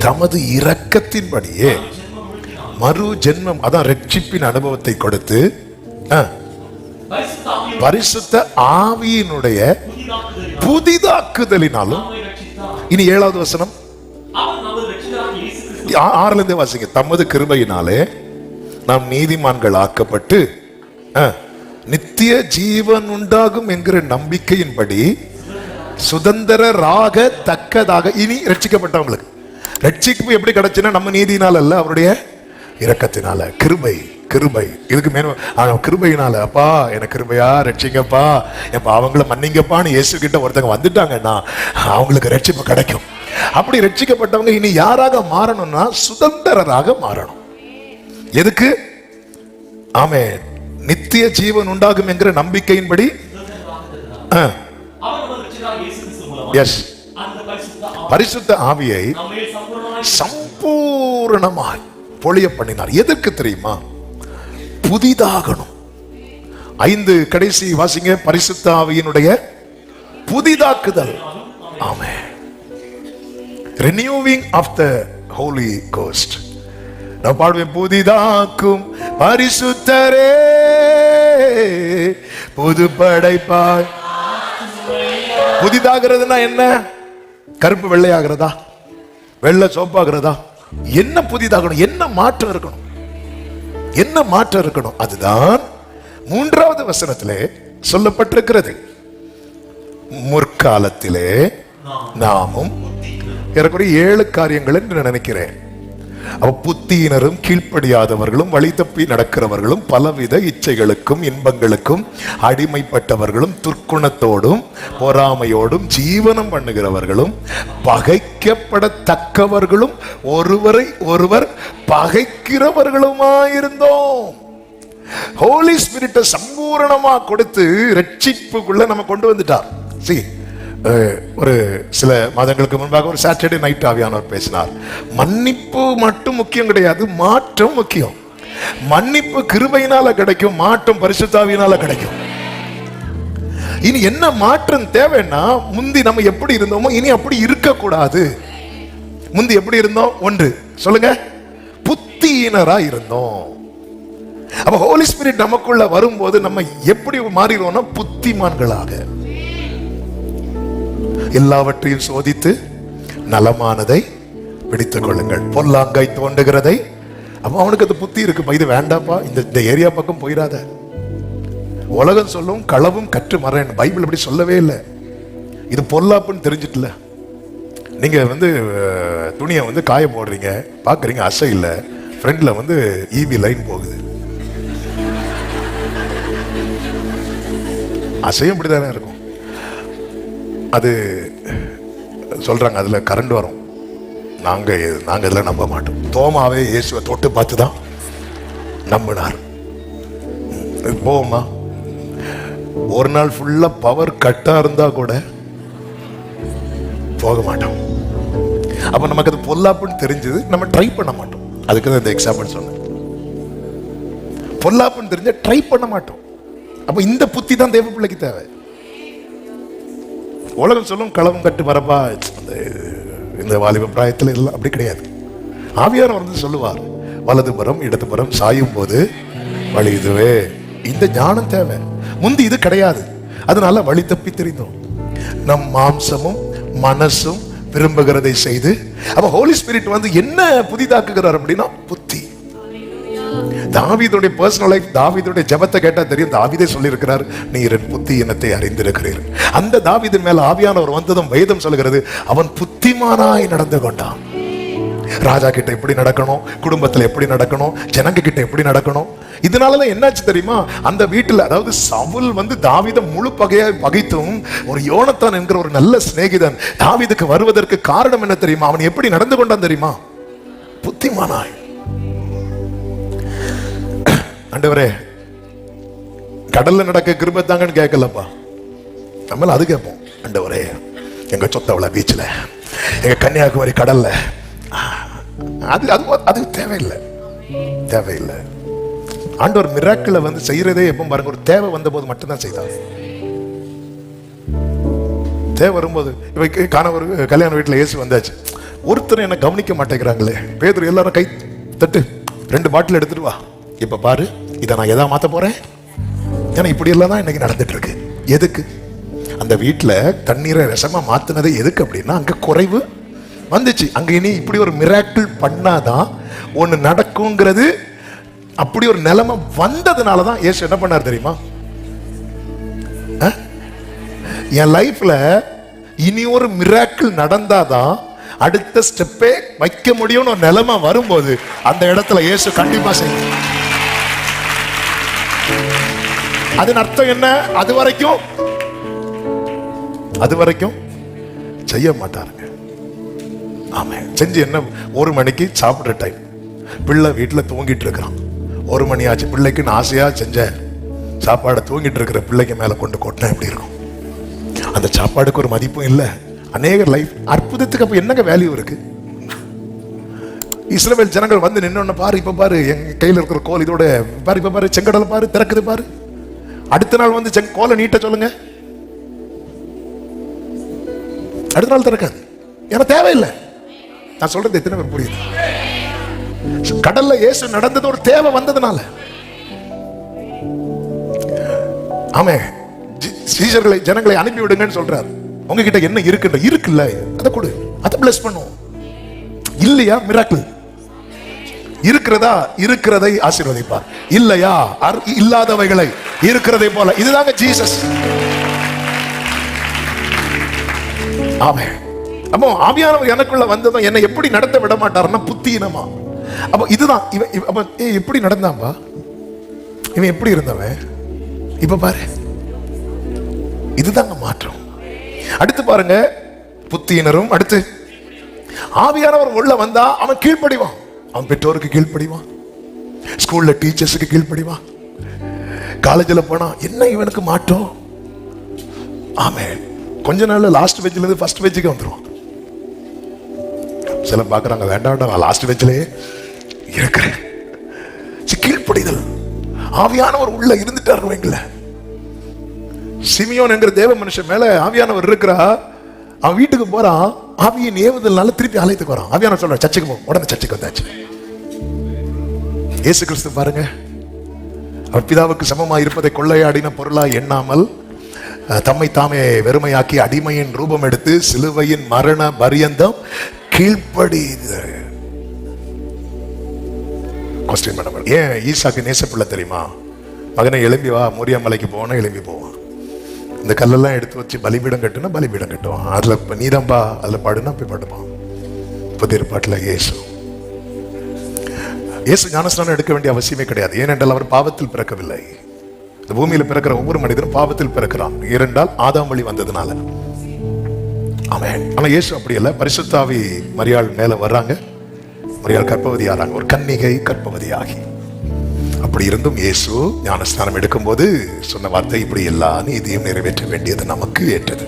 தமது இரக்கத்தின்படியே மறு ஜென்மம், அதான் ரட்சிப்பின் அனுபவத்தை கொடுத்து பரிசுத்த ஆவியினுடைய புதிதாக்குதலினாலும். இனி 7வது வசனம் 6 வாசிங்க. தமது கிருபையினாலே நாம் நீதிமான்கள் ஆக்கப்பட்டு நித்திய ஜீவன் உண்டாகும் என்கிற நம்பிக்கையின்படி சுதந்திரராக தக்கதாக. இனி ரட்சிக்கப்பட்டவங்களுக்கு ரட்சிப்பு எப்படி கிடைச்சுன்னா நம்ம நீதினால அல்ல, அவருடைய இரக்கத்தினால. கிருபை, கிருபை. இதுக்கு மேல கிருபையினால, அப்பா எனக்கு கிருபையா ரட்சிங்கப்பா, எப்ப அவங்கள மன்னிங்கப்பான்னு இயேசு கிட்ட ஒருத்தங்க வந்துட்டாங்கன்னா அவங்களுக்கு ரட்சிப்பு கிடைக்கும். அப்படி ரட்சிக்கப்பட்டவங்க இனி யாராக மாறணும்னா சுதந்திரராக மாறணும். எதுக்கு? ஆமென். நித்திய ஜீவன் உண்டாகும் என்கிற நம்பிக்கையின்படி எஸ், பரிசுத்த ஆவியை சம்பூரணமாய் பொழிய பண்ணினார். எதற்கு தெரியுமா? புதிதாகணும். 5 கடைசி வாசிங்க. பரிசுத்த ஆவியினுடைய புதிதாக்குதல். ஆமென். renewing of the Holy Ghost. நான் பாடுவேன், புதிதாக்கும் பரிசுத்தரே புது படைப்பாய். புதிதாகிறதுனா என்ன? கருப்பு வெள்ளையாகிறதா? வெள்ளை சோப்பாகிறதா? என்ன புதிதாகணும்? என்ன மாற்றம் இருக்கணும்? என்ன மாற்றம் இருக்கணும்? அதுதான் 3வது வசனத்திலே சொல்லப்பட்டிருக்கிறது. முற்காலத்திலே நாமும் ஏறக்குறைய 7 காரியங்கள் என்று நினைக்கிறேன். புத்தியினரும் கீழ்ப்படியாதவர்களும் வழி தப்பி நடக்கிறவர்களும் பலவித இச்சைகளுக்கும் இன்பங்களுக்கும் அடிமைப்பட்டவர்களும் துர்க்குணத்தோடும் பொறாமையோடும் ஜீவனம் பண்ணுகிறவர்களும் பகைக்கப்படத்தக்கவர்களும் ஒருவரை ஒருவர் பகைக்கிறவர்களுமாயிருந்தோம். ஹோலி ஸ்பிரிட்டை சம்பூரணமா கொடுத்து ரட்சிப்புக்குள்ள நம்ம கொண்டு வந்துட்டார். ஒரு சில மாதங்களுக்கு முன்பாக ஒரு சாட்டர்டே நைட் ஆவியானவர் பேசினார். மன்னிப்பு மட்டும் முக்கியம் கிடையாது, மாற்றம் முக்கியம். மன்னிப்பு கிருபையினால கிடைக்கும், மாற்றம் பரிசுத்த ஆவியினால கிடைக்கும். இனி என்ன மாற்றம் தேவைன்னா, முந்தி நம்ம எப்படி இருந்தோமோ இனி அப்படி இருக்க கூடாது. முந்தி எப்படி இருந்தோம்? ஒன்று சொல்லுங்க, புத்தியினரா இருந்தோம். அப்ப ஹோலி ஸ்பிரிட் நமக்குள்ள வரும்போது நம்ம எப்படி மாறிடுவோம்னா புத்திமான்களாக. எல்லாவற்றையும் சோதித்து நலமானதை பிடித்துக் கொள்ளுங்கள், பொல்லாங்கை தோண்டுகிறதை. அப்ப அவனுக்கு அது புத்தி இருக்கு, இது வேண்டாப்பா, இந்த ஏரியா பக்கம் போயிடாத. உலகம் சொல்லும் களவும் கற்று மறேன், பைபிள் அப்படி சொல்லவே இல்லை. இது பொல்லாப்புன்னு தெரிஞ்சிட்டுல. நீங்க துணியை காய போடுறீங்க, பாக்குறீங்க அசை இல்லை, ஃப்ரெண்ட்ல ஈவி லைன் போகுது. அசையும் இப்படிதானே இருக்கும். அது சொல்றாங்க அதுல கரண்ட் வரும். நாங்க இதெல்லாம் நம்ப மாட்டோம். தோமாவே இயேசுவை தொட்டு பார்த்து தான் நம்பினார். போமா, ஒரு நாள் ஃபுல்லா பவர் கட்டா இருந்தா கூட போக மாட்டோம். அப்ப நமக்கு அது பொல்லாப்புன்னு தெரிஞ்சது, நம்ம ட்ரை பண்ண மாட்டோம். அதுக்கு இந்த எக்ஸாம்பிள் சொன்னேன். பொல்லாப்புன்னு தெரிஞ்ச ட்ரை பண்ண மாட்டோம். அப்ப இந்த புத்தி தான் தேவ பிள்ளைக்கு தேவை. உலகம் சொல்லும் களவும் கட்டு வரப்பா, இந்த வாலிப பிராயத்தில் எல்லாம் அப்படி கிடையாது. ஆவியானவர் சொல்லுவார், வலதுபுறம் இடதுபுறம் சாயும் போது வழி இதுவே. இந்த ஞானம் தேவை. முந்தி இது கிடையாது. அதனால வழி தப்பி தெரிந்தோம். நம் மாம்சமும் மனசும் விரும்புகிறதை செய்து. அப்ப ஹோலி ஸ்பிரிட் என்ன புதிதாக்குகிறார் அப்படின்னா புத்தி. தாவீதுடைய பர்சனல் லைஃப், தாவீதுடைய ஜெபத்தை கேட்டா தெரியும். தாவீதே சொல்லியிருக்கிறார், நீர் என் புத்தி இனத்தை அறிந்திருக்கிறீர். அந்த தாவீதின் மேல ஆவியானவர் வந்ததும் வேதம் சொல்லுகிறது, அவன் புத்திமானாய் நடந்து கொண்டான். ராஜா கிட்ட எப்படி நடக்கணும், குடும்பத்துல எப்படி நடக்கணும், ஜனங்க கிட்ட எப்படி நடக்கணும். இதனாலதான் என்னாச்சு தெரியுமா? அந்த வீட்டுல, அதாவது சவுல் தாவீதை முழு பகைத்தும் ஒரு யோனத்தான் என்கிற ஒரு நல்ல சிநேகிதன் தாவீதுக்கு வருவதற்கு காரணம் என்ன தெரியுமா? அவன் எப்படி நடந்து கொண்டான் தெரியுமா? புத்திமானாய். ஆண்டவரே, கடல்ல நடக்க கிருபை தாங்கன்னு கேட்கலப்பா, நம்மள அது கேட்போம். ஆண்டவரே, எங்க சொத்தவள பீச்ல, எங்க கன்னியாகுமரி கடல்ல, அது அது அது தேவையில்லை, தேவையில்லை. ஆண்டவர் மிராக்கிளை செய்யறதே எப்போ பாருங்க, ஒரு தேவை வந்த போது மட்டும்தான் செய்தார். தேவை வரும்போது, ஒரு கல்யாண வீட்டுல இயேசு வந்தாச்சு, ஒருத்தர் என்ன கவனிக்க மாட்டேங்கிறாங்களே. பேதுரு எல்லாரும் கை தட்டு, 2 பாட்டில் எடுத்துட்டு வா, இப்ப பாரு இதை நான் எதா மாத்த போறேன். ஏன்னா இப்படி எல்லாம் தான் இன்னைக்கு நடந்துட்டு இருக்கு. எதுக்கு? அந்த வீட்டுல தண்ணீரை ரசமா மாத்தினது எதுக்கு அப்படின்னா, அங்க குறைவு வந்துச்சு. அங்க இனி இப்படி ஒரு மிராக்கிள் பண்ணாதான் ஒண்ணு நடக்குங்கிறது. அப்படி ஒரு நிலைமை வந்ததுனாலதான் இயேசு என்ன பண்ணார் தெரியுமா? என் லைஃப்ல இனி ஒரு மிராக்கிள் நடந்தாதான் அடுத்த ஸ்டெப்பே வைக்க முடியும்னு ஒரு நிலைமை வரும்போது அந்த இடத்துல இயேசு கண்டிப்பா செய்யும். அதன் அர்த்தம் என்ன? அது வரைக்கும் செய்ய மாட்டாருங்க. ஆமா, செஞ்சு என்ன? 1 மணிக்கு சாப்பிடுற டைம், பிள்ளை வீட்டுல தூங்கிட்டு இருக்கிறான். 1 மணி ஆச்சு, பிள்ளைக்குன்னு ஆசையா செஞ்ச சாப்பாடை தூங்கிட்டு இருக்கிற பிள்ளைக்கு மேல கொண்டு கொட்டினா எப்படி இருக்கும்? அந்த சாப்பாடுக்கு ஒரு மதிப்பும் இல்லை. அநேக லைஃப் அற்புதத்துக்கு அப்ப என்னங்க வேல்யூ இருக்கு? இஸ்ரவேல் ஜனங்கள் வந்து நின்னு பாரு, இப்ப பாரு எங்க கையில இருக்கிற கோல் இதோட பாரு, இப்ப பாரு செங்கடலை பாரு திறக்குது பாரு. அடுத்த நாள் வந்து கோலை நீட்ட சொல்லுங்க, அடுத்த நாள் திறக்காது. ஏன்னா தேவையில்லை. நான் சொல்றது எத்தனை பேர் புரியுது? கடல்ல இயேசு நடந்தது ஒரு தேவை வந்ததுனால. ஆமே, சீஷர்களை ஜனங்களை அனுப்பி விடுங்கன்னு சொல்றாரு. உங்ககிட்ட என்ன இருக்குல்ல அதை கொடு, அதை பிளஸ் பண்ணுவோம். இல்லையா மிராக்கிள் இருக்கிறதை ஆசீர்வதிப்பார். இல்லையா இல்லாதவைகளை இருக்கிறதை போல. இதுதாங்க ஜீசஸ். ஆமே. அப்போ ஆவியானவர் எனக்குள்ள வந்ததும் என்னை எப்படி நடத்த விட மாட்டாருன்னா புத்தியினமா. அப்போ இதுதான் இவன் எப்படி நடந்தான்பா, இவன் எப்படி இருந்தவன் இப்ப பாரு. இதுதாங்க மாற்றம். அடுத்து பாருங்க, புத்தியினரும். அடுத்து ஆவியானவர் உள்ள வந்தா அவன் கீழ்ப்படிவான். அவன் பெற்றோருக்கு கீழ்ப்படிவான், ஸ்கூல்ல டீச்சர்ஸுக்கு கீழ்ப்படிவான், காலேஜில் போனா என்ன இவனுக்கு மாற்றம். ஆமே, கொஞ்ச நாள்ல லாஸ்ட் பெஞ்சில இருந்து ஃபர்ஸ்ட் பெஞ்சுக்கு வந்துருவான். சில பாக்குறாங்க வேண்டாம் நான் லாஸ்ட் பெஞ்சிலே இருக்கிறேன். கீழ்ப்படிதல். ஆவியானவர் உள்ள இருந்துட்டாரு வைங்கள. சிமியோன் என்கிற தேவ மனுஷன் மேல ஆவியானவர் இருக்கிறா. அவன் வீட்டுக்கு போறான், ஆவியின் ஏவுதல்னால திருப்பி ஆலயத்துக்கு வரான். ஆவியானவர் சொல்ற சர்ச்சுக்கு போ, உடனே சர்ச்சுக்கு வந்தாச்சு. இயேசு கிறிஸ்து பாருங்க, அவர் பிதாவுக்கு சமமா இருப்பதை கொள்ளையாடின பொருளாய் எண்ணாமல் தம்மை தாமே வெறுமையாக்கி அடிமையின் ரூபம் எடுத்து சிலுவையின் மரண பரியந்தம் கீழ்ப்படி. ஏன் ஈசாக்கு நேசப்பிள்ளை தெரியுமா? மகனை எழும்பி வா, மோரியா மலைக்கு போனா எழும்பி போவான். இந்த கல்லெல்லாம் எடுத்து வச்சு பலிபீடம் கட்டுனா பலிபீடம் கட்டுவான். அதுல நீதம்பா அதுல பாடுனா போய் பாடுவான். புதிய ஏற்பாட்டுல இயேசு ஞானஸ்நானம் எடுக்க வேண்டிய அவசியமே கிடையாது. ஏனென்றால் அவர் பாவத்தில் பிறக்கவில்லை. இந்த பூமியில பிறக்கிற ஒவ்வொரு மனிதனும் பாவத்தில் பிறக்கிறான். ஏனென்றால் ஆதாம் வழி வந்ததுனால. ஆமென். ஆனா இயேசு அப்படி இல்லை. பரிசுத்த ஆவி மரியாள் மேல வர்றாங்க, மரியாள் கர்ப்பவதி ஆறாங்க, ஒரு கன்னிகை கர்ப்பவதியாகி. அப்படி இருந்தும் இயேசு ஞானஸ்நானம் எடுக்கும் போது சொன்ன வார்த்தை, இப்படி எல்லா நீதியும் நிறைவேற்ற வேண்டியது நமக்கு ஏற்றது.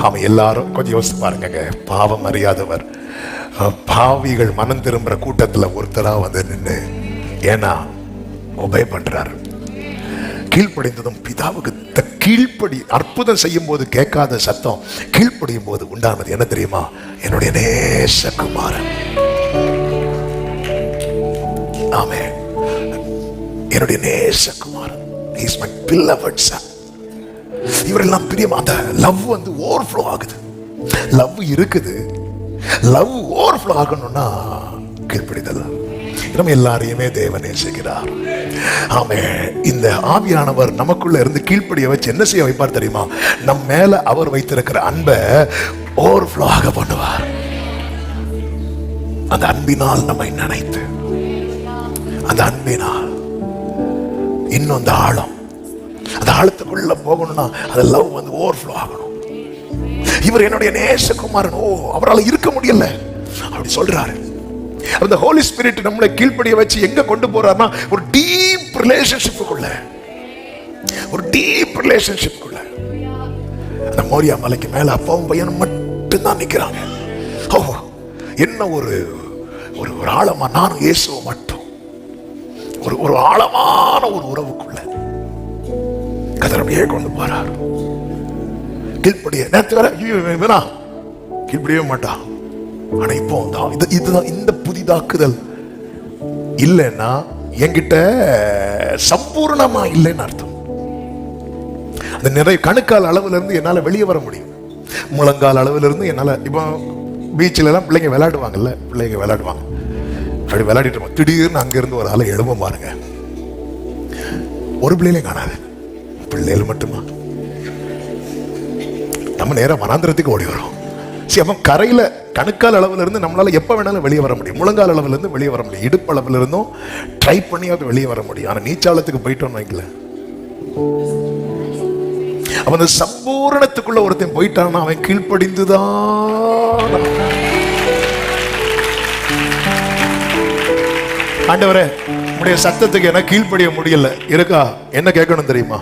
ஆமா, எல்லாரும் கொஞ்சம் யோசித்து பாருங்க. பாவம் அறியாதவர், பாவிகள் மனம் திரும்புற கூட்டத்துல ஒருத்தரா வந்து நின்று, ஏன்னா ஒபே பண்றாரு. கீழ்ப்படிந்ததும் பிதாவுக்கு கீழ்ப்படி. அற்புதம் செய்யும் போது கேட்காத சத்தம் கீழ்ப்படியும் போது உண்டானது என்ன தெரியுமா? என்னுடைய நேசகுமாரன். ஆமென். என்னுடைய நேசகுமாரன். He is my beloved son. இவரெல்லாம் பிரியமா. அந்த லவ் வந்து ஓவர்ஃப்ளோ ஆகுது. லவ் இருக்குது, லவ் ஓவர்ஃப்ளோ ஆகணும்னா கீழ்ப்படிதல். நம்ம எல்லாரையுமே தேவன் நேசிக்கிறார். ஆமே, இந்த ஆவியானவர் நமக்குள்ள இருந்து கீழ்ப்படிய வச்சு என்ன செய்ய வைப்பார் தெரியுமா? நம் மேல அவர் வைத்திருக்கிற அன்பை ஓவர்ஃப்ளோ ஆக பண்ணுவார். அந்த அன்பினால் நம்மை நினைத்து, அந்த அன்பினால் இன்னும் அந்த ஆழம், அந்த ஆழத்துக்குள்ள போகணும்னா அந்த லவ் வந்து ஓவர்ஃப்ளோ ஆகணும். இவர் என்னுடைய நேசகுமாரன், ஓ அவரால் இருக்க முடியல அப்படி சொல்றாரு. அந்த ஹோலி ஸ்பிரிட் நம்மளை கீழ்ப்படிய வச்சு எங்க கொண்டு போறாருன்னா ஒரு டீப் ரிலேஷன்ஷிப்புக்குள்ள, ஒரு டீப் ரிலேஷன்ஷிப்புக்குள்ள. அந்த மோரியா மலைக்கு மேல அப்பாவும் பையனும் மட்டும் தான் நிக்கிறாங்க. ஓ என்ன ஒரு ஒரு ஆழமா, நானும் இயேசுவும் மட்டும் ஒரு ஆழமான ஒரு உறவுக்குள்ள கதறபடியே கொண்டு போறார். கீழ்ப்படிய நேற்று வர வேணா கீழ்ப்படியவே மாட்டான். ஆனா இப்போ இதுதான் இந்த புதிதாக்குதல் இல்லைன்னா என்கிட்ட சம்பூர்ணமா இல்லைன்னு அர்த்தம். அந்த நிறைய கணுக்கால் அளவுல இருந்து என்னால வெளியே வர முடியும், முழங்கால் அளவுல இருந்து என்னால. இப்போ பீச்சில் எல்லாம் பிள்ளைங்க விளையாடுவாங்கல்ல, பிள்ளைங்க விளையாடுவாங்க, அப்படி விளையாடிட்டு இருப்போம். திடீர்னு அங்க இருந்து ஒரு ஆளை எழும்ப பாருங்க, ஒரு பிள்ளைகளையும் காணாது, பிள்ளைகள் மட்டுமா. நம்ம நேரம் வனாந்திரத்துக்கு ஓடி வரோம். அப்ப கரையில கணுக்கால் அளவுல இருந்து நம்மளால எப்ப வேணாலும் வெளியே வர முடியும். முழங்கால் அளவுல இருந்து வெளியே வர முடியும். இடுப்பு அளவுல இருந்தும் ட்ரை பண்ணியாவது வெளியே வர முடியும். ஆனா நீச்சாளத்துக்கு போயிட்டோம்னு வைக்கல, அவன் அந்த சம்பூரணத்துக்குள்ள ஒருத்தன் போயிட்டான், அவன் கீழ்ப்படிந்துதான். ஆண்டவரே, உடைய சத்தத்துக்கு எனக்கு கீழ்ப்படிய முடியல இருக்கா? என்ன கேட்கணும் தெரியுமா?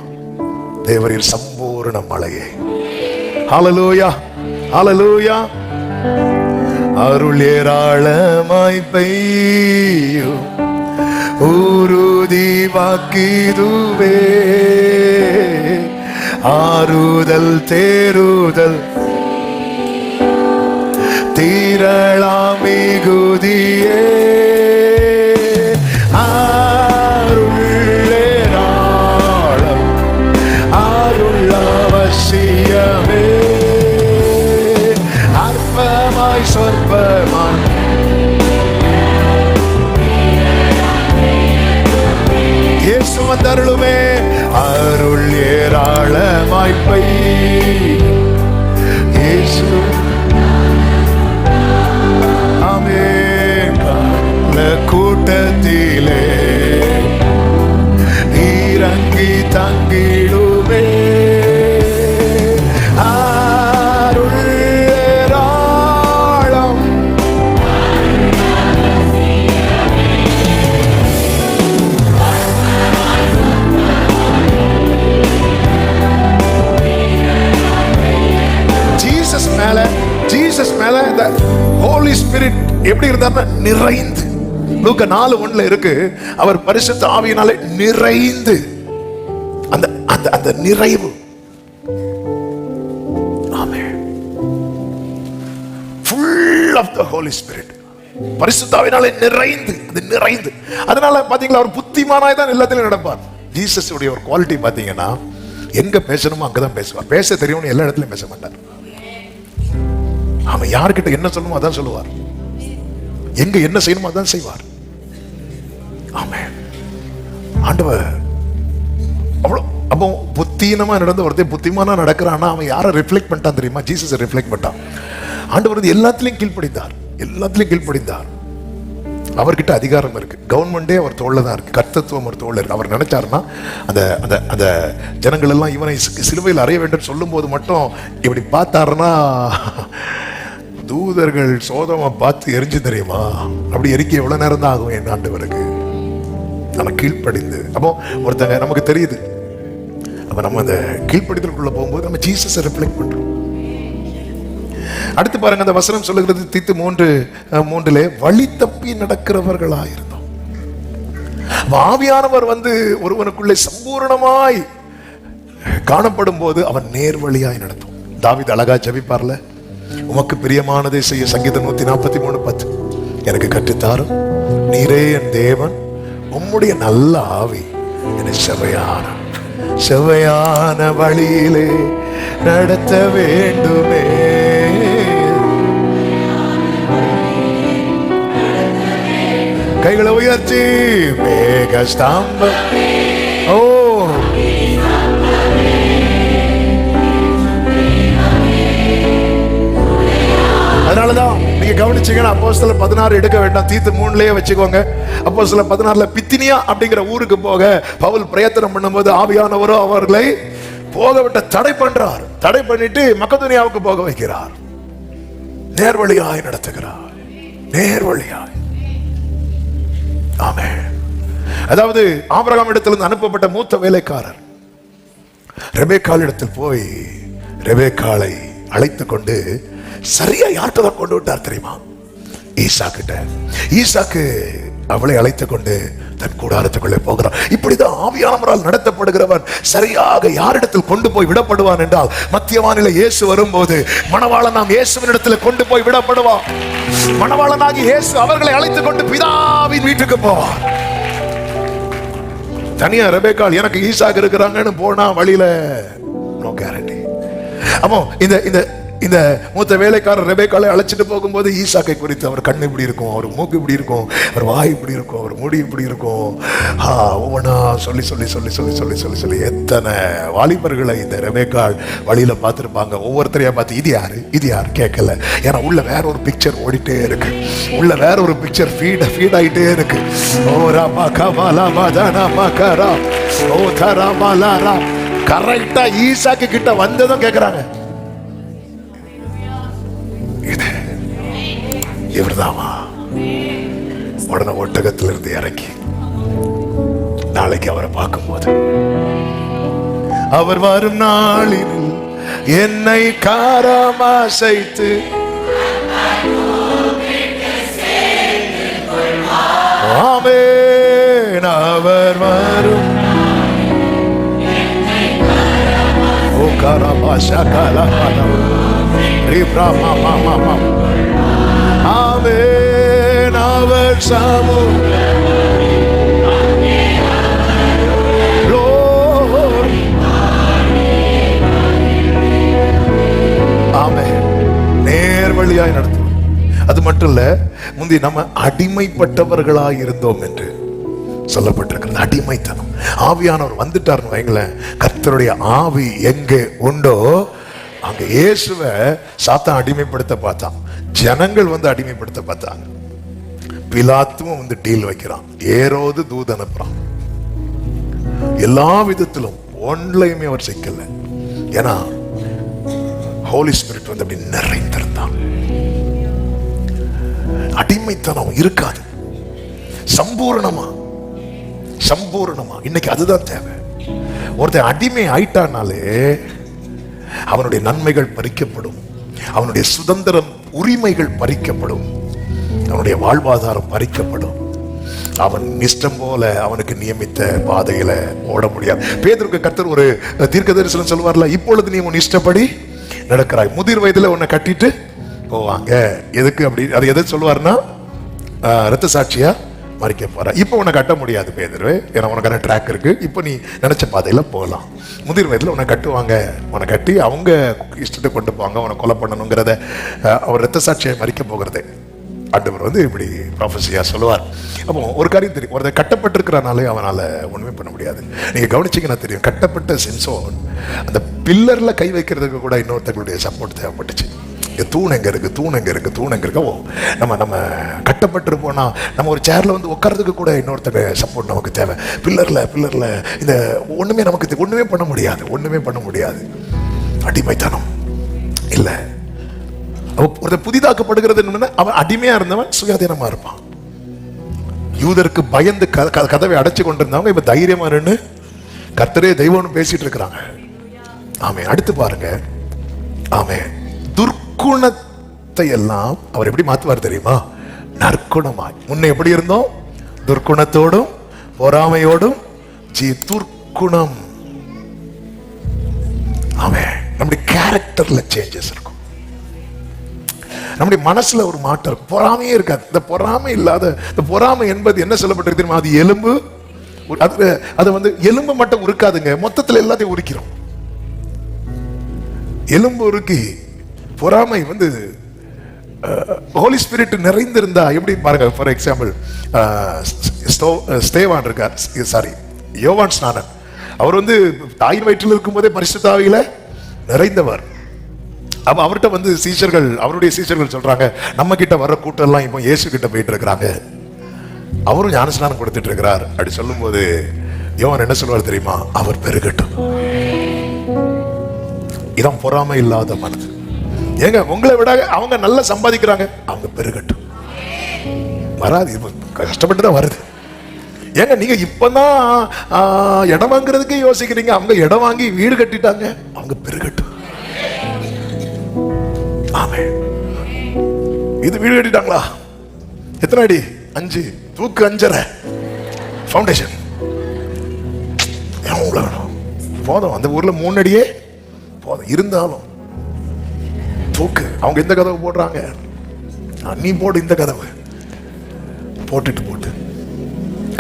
தேவரீர் சம்பூரண மழையே. ஹல்லேலூயா, ஹல்லேலூயா. அருள் ஏராளமாய் பெய்யும் உறுதி வாக்கிதுவே, ஆறுதல் தேறுதல் தீரளாம் மிகுதியே, அருளேராளம் அருள் அவசியமே, அற்பமாய் சொற்பமாய் இயேசு வந்தருளுமே. அருள் ஏராளமாய் பெய்யும் இயேசு. ஆமென். கூட்டத்திலே இறங்கி தங்கிடுமே, அருள் ஏராளம். ஜீசஸ் மேல இந்த ஹோலி ஸ்பிரிட் எப்படி இருந்தாருன்னா நிறைந்து. லூக்கா 4:1 இருக்கு, அவர் பரிசுத்த ஆவியினாலே நிறைந்து. அந்த அந்த அந்த நிறைவு. ஆமென். full of the holy spirit. பரிசுத்த ஆவியினாலே நிறைந்து, அது நிறைந்து. அதனால பாத்தீங்களா, அவர் புத்திமானாய் தான் எல்லாத்திலும் நடப்பார். ஜீசஸ் உடைய ஒரு குவாலிட்டி பாத்தீங்கன்னா, எங்க பேசணுமோ அங்கதான் பேசுவார். பேச தெரியும்னு எல்லா இடத்துலயும் பேச மாட்டார். அவன் யார்கிட்ட என்ன சொல்லணுமோ அதான் சொல்லுவார், எங்க என்ன செய்யணுமோ அதான் செய்வார். ஆமென். ஆண்டவர் அவ்வளவு. அப்போ புத்தீனமா நடந்த ஒருத்தன் புத்திமானா நடக்கிறான்னா அவன் யாரை ரிஃப்ளெக்ட் பண்ணிட்டான் தெரியுமா? ஜீசஸை ரிஃப்ளெக்ட் பண்ணிட்டான். ஆண்டவர் எல்லாத்திலையும் கீழ்ப்படிந்தார், எல்லாத்திலையும் கீழ்ப்படிந்தார். அவர்கிட்ட அதிகாரம் இருக்கு, கவர்மெண்டே அவர் தோல்ல தான் இருக்கு, கர்த்தத்துவம் அவர் தோல்ல இருக்கு. அவர் நினைச்சாருன்னா அந்த அந்த அந்த ஜனங்கள் எல்லாம் இவனை சிலுவையில் அறைய வேண்டும் சொல்லும் போது மட்டும் இப்படி பார்த்தாருன்னா தூதர்கள் சோதமா பார்த்து எரிஞ்சு தெரியுமா? அப்படி எரிக்க எவ்வளவு நேரம் தான் ஆகும் என் ஆண்டவருக்கு? ஆனா கீழ்ப்படிந்து. அப்போ ஒருத்தங்க நமக்கு தெரியுது, அப்ப நம்ம அந்த கீழ்ப்படிதலுக்குள்ள போகும்போது நம்ம ஜீசஸை ரிஃப்ளெக்ட் பண்றோம். அடுத்து பாருங்க, அந்த வசனம் சொல்லுகிறது தீத்து 3:3 வழி தப்பி நடக்கிறவர்களா இருந்தோம். ஆவியானவர் வந்து ஒருவனுக்குள்ளே சம்பூர்ணமாய் காணப்படும் போது அவன் நேர்வழியாய் நடத்தும். தாவீது அழகா ஜெபிப்பார்ல, உமக்கு பிரியமானதை செய்ய. சங்கீதம் 143:10 எனக்கு கற்றுத்தாரும் நீரே என் தேவன், உம்முடைய நல்ல ஆவி என்னை செவையான வழியிலே நடத்த வேண்டுமே. கைகளை உயர்த்தி மேக ஸ்தம்பம். ஓ, அதனாலதான் நீங்க கவனிச்சீங்கன்னா அப்போஸ்தலர் 16 எடுக்க வேண்டாம், தீத்து 3லயே வச்சுக்கோங்க. அப்போஸ்தலர் 16 பித்தினியா அப்படிங்கிற ஊருக்கு போக பவுல் பிரயத்தனம் பண்ணும்போது ஆவியானவரோ அவர்களை போக விட்ட தடை பண்றார். தடை பண்ணிட்டு மக்கதோனியாவுக்கு போக வைக்கிறார். நேர்வழியாய் நடத்துகிறார், நேர்வழியாய். ஆமென். அதாவது ஆபிரகாம் இடத்திலிருந்து அனுப்பப்பட்ட மூத்த வேலைக்காரர் ரெபேக்காள் இடத்தில் போய் ரெபேக்காளை அழைத்து கொண்டு சரியா யார்கிட்ட தான் கொண்டு விட்டார் தெரியுமா? ஈசா கிட்ட. ஈசாக்கு அவளை அழைத்து கொண்டு தன் கூடாரத்துக்குள்ளே போகிறார். இப்படிதான் ஆவியானவரால் நடத்தப்படுகிறவன் சரியாக யாரிடத்தில் கொண்டு போய் விடப்படுவான் என்றால், மத்திய வானிலை இயேசு வரும்போது மணவாளன் நாம் இயேசுவின் இடத்துல கொண்டு போய் விடப்படுவான். மணவாளனாகி இயேசு அவர்களை அழைத்துக் கொண்டு பிதாவின் வீட்டுக்கு போவார். தனியா ரெபேக்காள் எனக்கு ஈசாக்கு இருக்கிறாங்கன்னு போனா வழியில நோ கேரண்டி. அப்போ இந்த இந்த மூத்த வேலைக்காரர் ரெபேக்காளை அழைச்சிட்டு போகும்போது ஈசாக்கை குறித்து அவர் கண்ணு இப்படி இருக்கும், அவர் மூக்கு இப்படி இருக்கும், அவர் வாய் இப்படி இருக்கும், அவர் முடி இப்படி இருக்கும். ஒவ்வொன்றா சொல்லி சொல்லி சொல்லி சொல்லி சொல்லி சொல்லி சொல்லி எத்தனை வாலிபர்களை இந்த ரெபேக்காள் வழியில பார்த்துருப்பாங்க. ஒவ்வொருத்தரையா பார்த்து இது யாரு இது யாரு கேட்கல. ஏன்னா உள்ள வேற ஒரு பிக்சர் ஓடிட்டே இருக்கு, உள்ள வேற ஒரு பிக்சர் ஃபீட் ஆகிட்டே இருக்கு. ஓ ராமா கமாலா மாதானா மகரா ஓ தரா மாலாரா. கரெக்டா ஈசாக்கு கிட்ட வந்ததும் கேட்கிறாங்க, இவர்தாமா? உடனே ஒட்டகத்திலிருந்து இறங்கி நாளைக்கு அவரை பார்க்கும்போது, அவர் வரும் நாளில் என்னை காரமா செய்து ஆமென். அவர் வரும் ஓ காரமா சகலா ரீப்ரா மாமா மாமா ஆமென். அவர் சாமு ஆமென். நேர்வழியாய் நடத்தும். அது மட்டும் இல்ல, முந்தி நம்ம அடிமைப்பட்டவர்களாய் இருந்தோம் என்று சொல்லப்பட்டிருக்கிறது. அடிமைத்தனம். ஆவியானவர் வந்துட்டாருன்னு வைங்களேன், கர்த்தருடைய ஆவி எங்கே உண்டோ அங்க இயேசுவை சாத்தான் அடிமைப்படுத்த பார்த்தான், ஜனங்கள் வந்து அடிமைப்படுத்த பார்த்தாங்க. பிலாத்தும் வந்து டீல் வைக்கிறான், ஏரோது தூது அனுப்புறான். எல்லா விதத்திலும் ஒன்லையுமே அவர் சிக்கல. ஏன்னா ஹோலி ஸ்பிரிட் வந்து அப்படி நிறைந்திருந்தான். அடிமைத்தனம் இருக்காது. சம்பூர்ணமா சம்பூர்ணமா இன்னைக்கு அதுதான் தேவை. ஒருத்தன் அடிமை ஆயிட்டானாலே அவனுடைய நன்மைகள் பறிக்கப்படும், அவனுடைய சுதந்திரம் உரிமைகள் பறிக்கப்படும், அவனுடைய வாழ்வாதாரம் பறிக்கப்படும். அவன் இஷ்டம் போல அவனுக்கு நியமித்த பாதையில ஓட முடியாது. பேதுருக்கு கர்த்தர் ஒரு தீர்க்க தரிசனம் சொல்லுவார்ல, இப்பொழுது நீ உன் இஷ்டப்படி நடக்கிறாய், முதிர் வயதுல உன்னை கட்டிட்டு போவாங்க. எதுக்கு அப்படி? அது எதை சொல்லுவார்னா, இரத்த சாட்சியா மறிக்க போற. இப்ப உன்னை கட்ட முடியாது பேதுரு, ஏன்னா உனக்கான ட்ராக் இருக்கு. இப்ப நீ நினைச்ச பாதையில போகலாம். முதிர் வயதுல உன்னை கட்டுவாங்க, உன்னை கட்டி அவங்க இஷ்டத்தை கொண்டு போவாங்க, உன்னை கொலை பண்ணணுங்கிறத, அவர் இரத்த சாட்சியை மறிக்க போகிறதே ஆண்டவர் வந்து இப்படி ப்ராஃபஸியா சொல்லுவார். அப்போ ஒரு காரியம் தெரியும், ஒருத்தர் கட்டப்பட்டிருக்கிறனாலே அவனால ஒண்ணுமே பண்ண முடியாது. நீங்க கவனிச்சீங்கன்னா தெரியும், கட்டப்பட்ட சிம்சோன் அந்த பில்லர்ல கை வைக்கிறதுக்கு கூட இன்னொருத்தர்களுடைய சப்போர்ட் தேவைப்பட்டுச்சு. தூண் எங்க இருக்கு, தூண் எங்க இருக்கு, தூண் எங்க இருக்கு. நம்ம கட்டப்பட்டிருப்போம்னா நம்ம ஒரு சேர்ல வந்து உட்கார்றதுக்கு கூட இன்னொருத்தங்க சப்போர்ட் நமக்கு தேவை. பில்லர்ல இந்த ஒண்ணுமே பண்ண முடியாது. அடிமைத்தனம் இல்ல. புதிதாக்கப்படுகிறது என்னன்னா, அவன் அடிமையா இருந்தவன் சுயாதீனமா இருப்பான். யூதருக்கு பயந்து கதவை அடைச்சு கொண்டிருந்தவங்க இப்ப தைரியமா நின்று கர்த்தரே தெய்வம்னு பேசிட்டு இருக்கிறாங்க. ஆமே. அடுத்து பாருங்க, ஆமே, துர்க்குணத்தை எல்லாம் அவர் எப்படி மாத்துவார் தெரியுமா? நற்குணமாய். முன்ன எப்படி இருந்தோம்? துர்க்குணத்தோடும் பொறாமையோடும். துர்க்குணம். ஆமே. நம்முடைய கேரக்டர்ல சேஞ்சஸ் இருக்கும், நம்முடைய மனசுல ஒரு மாற்றம் இருக்கும். பொறாமையே இருக்காது. இந்த பொறாமை இல்லாத, இந்த பொறாமை என்பது என்ன சொல்லப்பட்டிருக்கு தெரியுமா? அது எலும்பு. அது வந்து எலும்பு மட்டும் உருக்காதுங்க, மொத்தத்தில் எல்லாத்தையும் உரிக்கிறோம். எலும்பு உருக்கி பொறாமை வந்து ஹோலி ஸ்பிரிட் நிறைந்திருந்தா எப்படி பாருங்க. ஃபார் எக்ஸாம்பிள், ஸ்தேவான் இருக்கார், சாரி யோவான் ஸ்நானன். அவர் வந்து தாயின் வயிற்றில் இருக்கும் போதே பரிசுத்த ஆவியில நிறைந்தவர். அப்ப அவர்கிட்ட வந்து அவருடைய சீஷர்கள் சொல்றாங்க, நம்ம கிட்ட வர கூட்டம் எல்லாம் இப்போ இயேசு கிட்ட போயிட்டு இருக்கிறாங்க, அவரும் ஞானஸ்நானம் கொடுத்துட்டு இருக்கிறார் அப்படி சொல்லும் போது யோவான் என்ன சொல்லுவார் தெரியுமா? அவர் பெருகட்டும். இதான் பொறாமை இல்லாத மனது. ஏங்க, உங்களை விட அவங்க நல்லா சம்பாதிக்கிறாங்க, அவங்க பெருகட்டும். வராது, கஷ்டப்பட்டு தான் வருது. ஏங்க, நீங்க இப்பதான் இடம் வாங்குறதுக்கே யோசிக்கிறீங்க, அவங்க இடம் வாங்கி வீடு கட்டிட்டாங்க, அவங்க பெருகட்டும். ஆமே. இது வீடு கட்டிட்டாங்களா? எத்தனை அடி? 5, தூக்கு 5.5 ஃபவுண்டேஷன். போதும், அந்த ஊர்ல 3 அடியே போதும். இருந்தாலும் தூக்கு. அவங்க இந்த கதவு போடுறாங்க, நீ போடு இந்த கதவு. போட்டு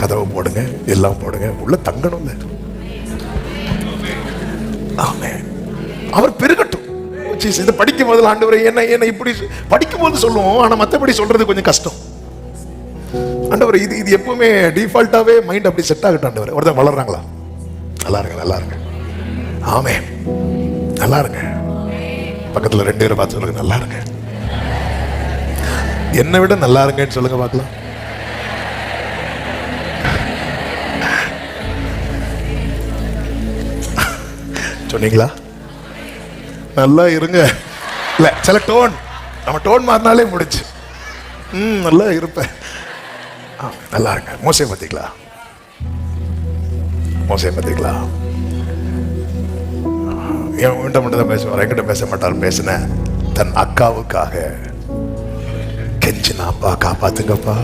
கதவை போடுங்க, எல்லாம் போடுங்க, உள்ள தங்கணும். ஆமே. அவர் பெருகட்டும். ஜீசஸ். இதை படிக்கும் போது ஆண்டவரே என்ன இப்படி படிக்கும் போது சொல்லுவோம், ஆனா மற்றபடி சொல்றது கொஞ்சம் கஷ்டம். ஆண்டவரே இது எப்பவுமே டிஃபால்ட்டாவே மைண்ட் அப்படி செட் ஆகட்டும். ஆண்டவரே ஒருத்தர் வளர்றாங்களா? நல்லா இருங்க, நல்லா இருங்க. ஆமே, நல்லா இருங்க. பக்கத்துல 2 பேரை பார்த்து சொல்லுங்க, நல்லா இருங்க. என்னை விட நல்லா இருங்கன்னு சொல்லுங்க பார்க்கலாம். சொன்னீங்களா? நல்லா இருங்க. இல்ல சில டோன், நம்ம டோன் மாறினாலே முடிச்சு. நல்லா இருப்பேன். நல்லா இருங்க. மோசே பார்த்தீங்களா? மோசே பார்த்தீங்களா? என்கிட்ட மட்டும் தான் பேசுவார், என்கிட்ட பேச மாட்டார். பேசின தன் அக்காவுக்காக கெஞ்சினாப்பா, காப்பாத்துங்கப்பா,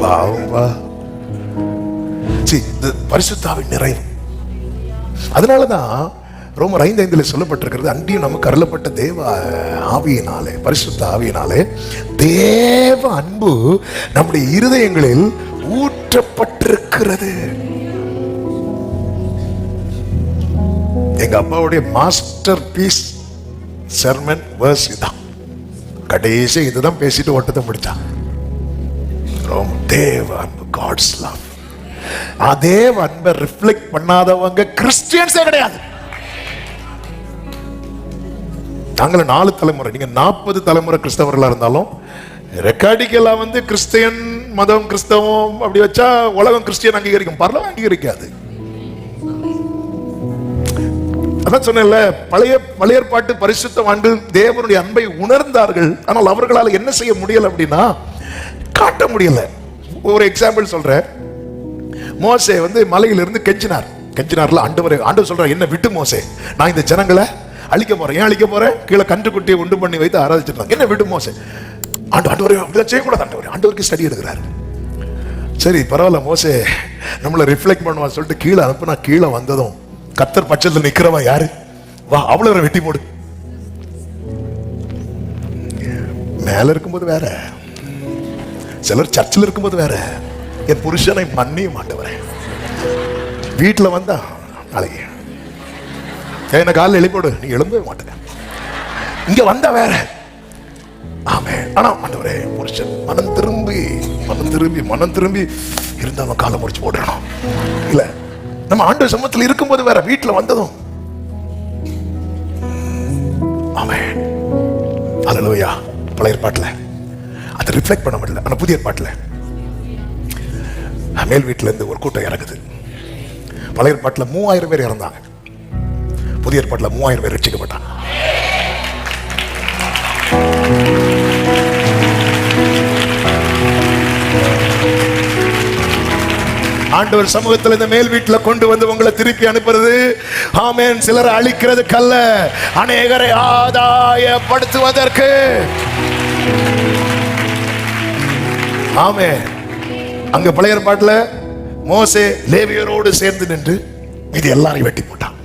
வாவும்பா. பரிசுத்தாவின் நிறைவு. அதனாலதான் ரோமர் 5:5 சொல்லப்பட்டிருக்கிறது, அன்றியும் நமக்கு அருளப்பட்ட தேவ ஆவியினாலே, பரிசுத்த ஆவியினாலே தேவ அன்பு நம்முடைய இருதயங்களில் ஊற்றப்பட்டிருக்கிறது. எங்க அப்பாவுடைய மாஸ்டர் பீஸ் செர்மன் வேர்ஸ் இதான். கடைசி இதுதான் பேசிட்டு ஓட்டத்தை முடிச்சான். தேவ அன்பு, காட்ஸ் லவ். அதே அன்பை ரிஃப்ளெக்ட் பண்ணாதவங்க கிறிஸ்டியன்ஸே கிடையாது. நாங்கள 4 தலைமுறை, நீங்க 40 தலைமுறை கிறிஸ்தவர்களா இருந்தாலும் ரெக்கார்டிக்கலா கிறிஸ்டியன் மதம், கிறிஸ்தவம் அப்படி வச்சா உலகம் கிறிஸ்டியன் அங்கீகரிக்கும், பரலோகம் அங்கீகரிக்காது. அதான் சொன்னேன்ல, பழைய ஏற்பாட்டு பரிசுத்தவான்கள் தேவனுடைய அன்பை உணர்ந்தார்கள். ஆனால் அவர்களால் என்ன செய்ய முடியல அப்படின்னா, காட்ட முடியல. ஒரு எக்ஸாம்பிள் சொல்றேன். மோசே மலையிலிருந்து கெஞ்சினார்ல, ஆண்டவர் சொல்றார், என்ன விட்டு மோசே, நான் இந்த ஜனங்களை அழிக்க போறேன். ஏன் அழிக்க போறேன்? கீழே கன்றுக்குட்டியை உண்டு பண்ணி வைத்து ஆராதிச்சிருந்தாங்க. என்ன விட்டு மோசே, ஆண்டவரே அப்படிதான் செய்யக்கூடாது. ஆண்டவருக்கு ஸ்டடி எடுக்கிறாரு. சரி பரவாயில்ல, மோசே நம்மளை ரிஃப்ளெக்ட் பண்ணுவான்னு சொல்லிட்டு கீழே அனுப்புனா, கீழே வந்ததும் கர்த்தர் பட்சத்தில் நிக்கிறவா யாரு? வா, அவ்வளவு வெட்டி போடு. மேல இருக்கும்போது வேற, சிலர் சர்ச்சில் இருக்கும்போது வேற. என் புருஷனை மன்னிய மாட்டவரேன், வீட்டுல வந்தா நாளைக்கு என்ன காலில் எழுப்போடு, நீ எழும்பவே மாட்டேங்க. இங்க வந்தா வேற. ஆமே, ஆனா ஆண்டவரே, புருஷன் மனம் திரும்பி இருந்தாலும் காலை முடிச்சு போடணும். இல்ல, நம்ம ஆண்டவர் சமூகத்தில் இருக்கும்போது வேற, வீட்டுல வந்ததும். ஆமென், அல்லேலூயா. பழைய ஏற்பாட்டுல அதை ரிஃப்ளெக்ட் பண்ண முடியல. ஆனா புதிய ஏற்பாட்டுல மேல் வீட்டுல இருந்து ஒரு கூட்டம் இறங்குது. பழைய ஏற்பாட்டுல 3000 பேர் இறந்தாங்க. புதிய ஏற்பாட்டுல 3000 பேர் ரட்சிக்கப்பட்டாங்க. ஆண்டவர் சமூகத்தில் இந்த மேல் வீட்டில் கொண்டு உங்களை திருப்பி அனுப்புறது, ஆமென், சிலரை அழிக்கிறதுக்கல்ல, அநேகரை ஆதாயப்படுத்துவதற்கு. ஆமென். அங்க பழைய ஏற்பாட்டில் மோசே லேவியரோடு சேர்ந்து நின்று இது எல்லாரையும் வெட்டி போட்டான்.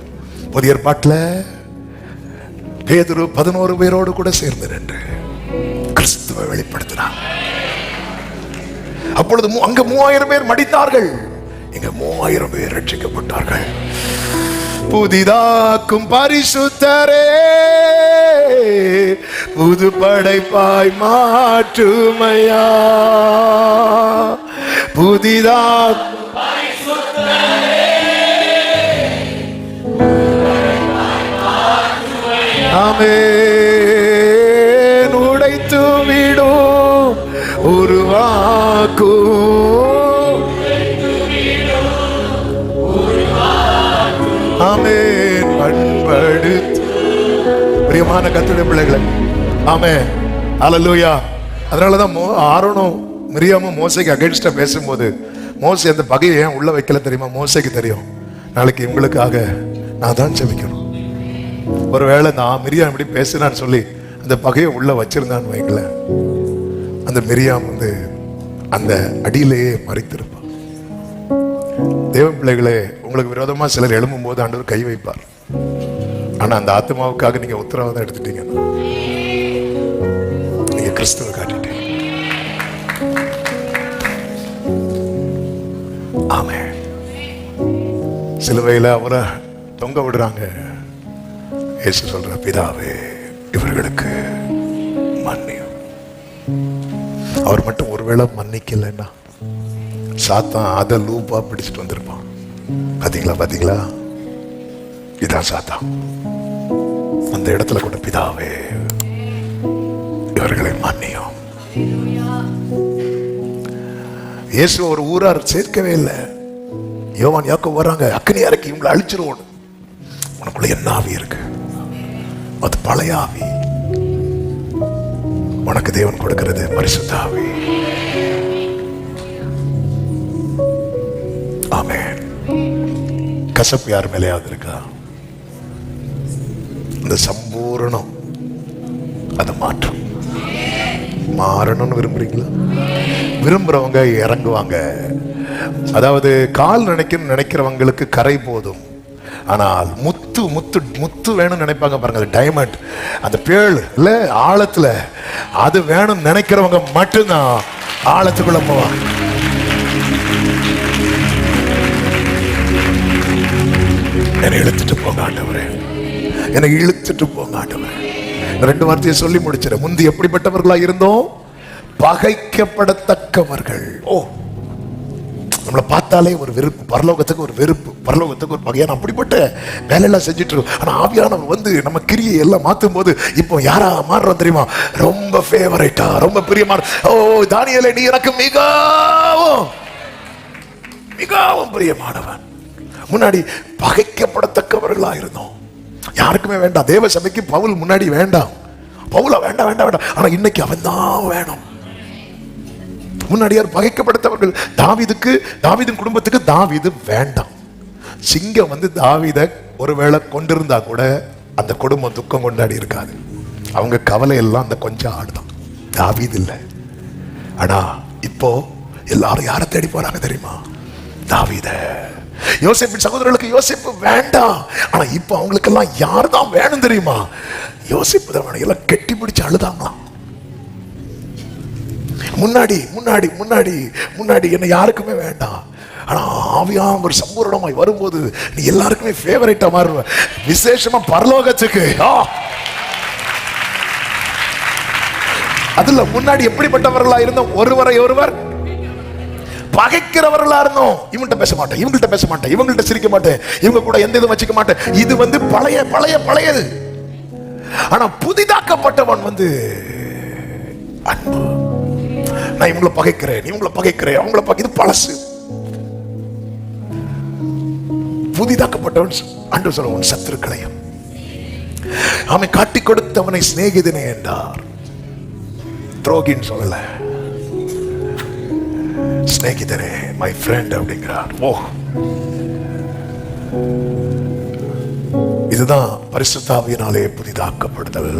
புதிய ஏற்பாட்டில் பேதுரு 11 பேரோடு கூட சேர்ந்து நின்று கிறிஸ்துவை வெளிப்படுத்தினார். அப்பொழுது அங்க 3000 பேர் மடித்தார்கள், இங்க 3000 பேர் ரட்சிக்கப்பட்டார்கள். புதிதாக்கும் பரிசுத்தரே, புது படைப்பாய் மாற்றுமையா, புதிதாக்கும் பரிசுத்தரே, ஆமென், உடைத்து விடும் உருவாக்கும், ஆமென், பண்படுத்து. பிரியமான கர்த்தருடைய பிள்ளைகளே, ஆமென், அல்லேலூயா. அதனாலதான் ஆரோனும் மிரியாமும் மோசேக்கு அகைன்ஸ்டா பேசும்போது, மோசே அந்த பகையை ஏன் உள்ள வைக்கல தெரியுமா? மோசேக்கு தெரியும், நாளைக்கு இவங்களுக்காக நான் தான் ஜெபிக்கணும். ஒருவேளை நான் மிரியாம் இப்படி பேசுறான்னு சொல்லி அந்த பகையை உள்ள வச்சிருந்தான்னு வைக்கல, அந்த மிரியாம் அந்த அடியிலேயே மறித்திருப்பான். தேவ பிள்ளைகளே, உங்களுக்கு விரோதமா சிலர் எழும்பும் போது ஆண்டவர் கை வைப்பார். ஆனா அந்த ஆத்மாவுக்காக நீங்க உத்தரவாதம் எடுத்துட்டீங்கன்னா நீங்க கிறிஸ்துவை காட்டிட்டீங்க. ஆமென். சிலுவையில அவரை தொங்க விடுறாங்க. இயேசு சொல்ற, பிதாவே இவர்களுக்கு மன்னியும். அவர் மட்டும் ஒருவேளை மன்னிக்கலைன்னா சாத்தான் அதை லூப்பா பிடிச்சிட்டு வந்திருப்பான். பாத்தீங்களா பாத்தீங்களா, இதான் சாத்தான். அந்த இடத்துல கூட பிதாவே இவர்களை மன்னியும். இயேசு ஒரு ஊரார் சேர்க்கவே இல்லை. யோவான் யாக்கோபு வராங்க, அக்கினி இறக்கி இவங்களை அழிச்சிருவோம். உனக்குள்ள என்ன ஆவி இருக்கு? அது பழைய ஆவி. உனக்கு தேவன் கொடுக்கிறது பரிசுத்த ஆவி. ஆமென். கசப்பு யார் மேலேயாவது இருக்கா? இந்த சம்பூரணம் அது மாற்றம். மாறணும்னு விரும்புறீங்களா? விரும்புறவங்க இறங்குவாங்க. அதாவது கால் நினைக்கிறவங்களுக்கு கரை போதும். ஆனால் முத்து முத்து முத்து வேணும்னு நினைப்பாங்க பாருங்க, டைமண்ட், அந்த பேள் இல்ல ஆழத்துல அது வேணும் நினைக்கிறவங்க மட்டும்தான் ஆழத்துக்குள்ள போவாங்க. என்னை இழுத்துட்டு போங்க ஆண்டவரே, என்னை இழுத்துட்டு போங்க ஆண்டவரே. ரெண்டு வார்த்தையை சொல்லி முடிச்சிட. முந்தி எப்படிப்பட்டவர்களா இருந்தோம்? பகைக்கப்படத்தக்கவர்கள். ஓ, நம்மளை பார்த்தாலே ஒரு வெறுப்பு, பரலோகத்துக்கு ஒரு வெறுப்பு, பரலோகத்துக்கு ஒரு பகையான அப்படிப்பட்ட வேலையெல்லாம் செஞ்சுட்டு இருக்கோம். ஆனா ஆவியானவர் வந்து நம்ம கிரியை எல்லாம் மாற்றும் போது இப்போ யாரா மாறுறோம் தெரியுமா? ரொம்ப ஃபேவரேட்டா, ரொம்ப பிரியமான. ஓ தானியேலே, நீ எனக்கு மிகவும் மிகவும் பிரியமானவன். முன்னாடி பகைக்கப்படத்தக்கவர்களா இருந்தோம், யாருக்குமே வேண்டாம். தேவ சபைக்கு பவுல் முன்னாடி வேண்டாம், பவுல வேண்டாம் வேண்டாம் வேண்டாம். ஆனா இன்னைக்கு அவன் தான் வேணும். முன்னாடியார் பகைக்கப்பட்டவர்கள். தாவீதின் குடும்பத்துக்கு தாவீது வேண்டாம். சிங்கம் வந்து தாவீத ஒருவேளை கொண்டிருந்தா கூட அந்த குடும்பம் துக்கம் கொண்டாடி இருக்காது. அவங்க கவலை எல்லாம் அந்த கொஞ்சம் ஆடுதான், தாவீது இல்லை. ஆனா இப்போ எல்லாரும் யாரை தேடி போறாங்க தெரியுமா? தாவீத. யோசேப்பின் சகோதரர்களுக்கு யோசேப்பு வேண்டாம். ஆனா இப்ப அவங்களுக்கு எல்லாம் யார் தான் வேணும் தெரியுமா? யோசேப்பு தான் எல்லாம் கெட்டி பிடிச்சு அழுதாங்களாம். முன்னாடி முன்னாடி முன்னாடி முன்னாடி என்ன யாருக்குமே வேண்டாம். ஆனா ஆவியானவர் ஒரு சம்பூரணமாய் வரும்போது நீ எல்லாருக்குமே ஃபேவரேட்டா மாறுவ. விசேஷமா பரலோகத்துக்கு. அதுல முன்னாடி எப்படிப்பட்டவர்களா இருந்தோம்? ஒருவரை ஒருவர் பகைக்கிறவர்களா இருந்தோம். இவங்கள்ட்ட பேச மாட்டேன், இவங்கள்ட்ட பேச மாட்டேன், இவங்கள்ட்ட சிரிக்க மாட்டேன், இவங்க கூட எந்த இதுவும் வச்சுக்க மாட்டேன். இது வந்து பழைய பழைய பழையது. ஆனா புதிதாக்கப்பட்டவன் வந்து அன்பு. நான் இவங்களை பகைக்கிறேன், இவங்களை பகைக்கிறேன், அவங்களை பகை, இது பழசு. புதிதாக்கப்பட்டவன் அன்று சொல்லுவன் சத்துருக்களையும் அவன் காட்டி கொடுத்தவனை சிநேகிதனே என்றார். துரோகின்னு சொல்லல, சிநேகிதனே, மை ஃப்ரெண்ட் அப்படிங்கிறார். ஓ, இதுதான் பரிசுத்த ஆவியினாலே புதிதாக்கப்படுதல்.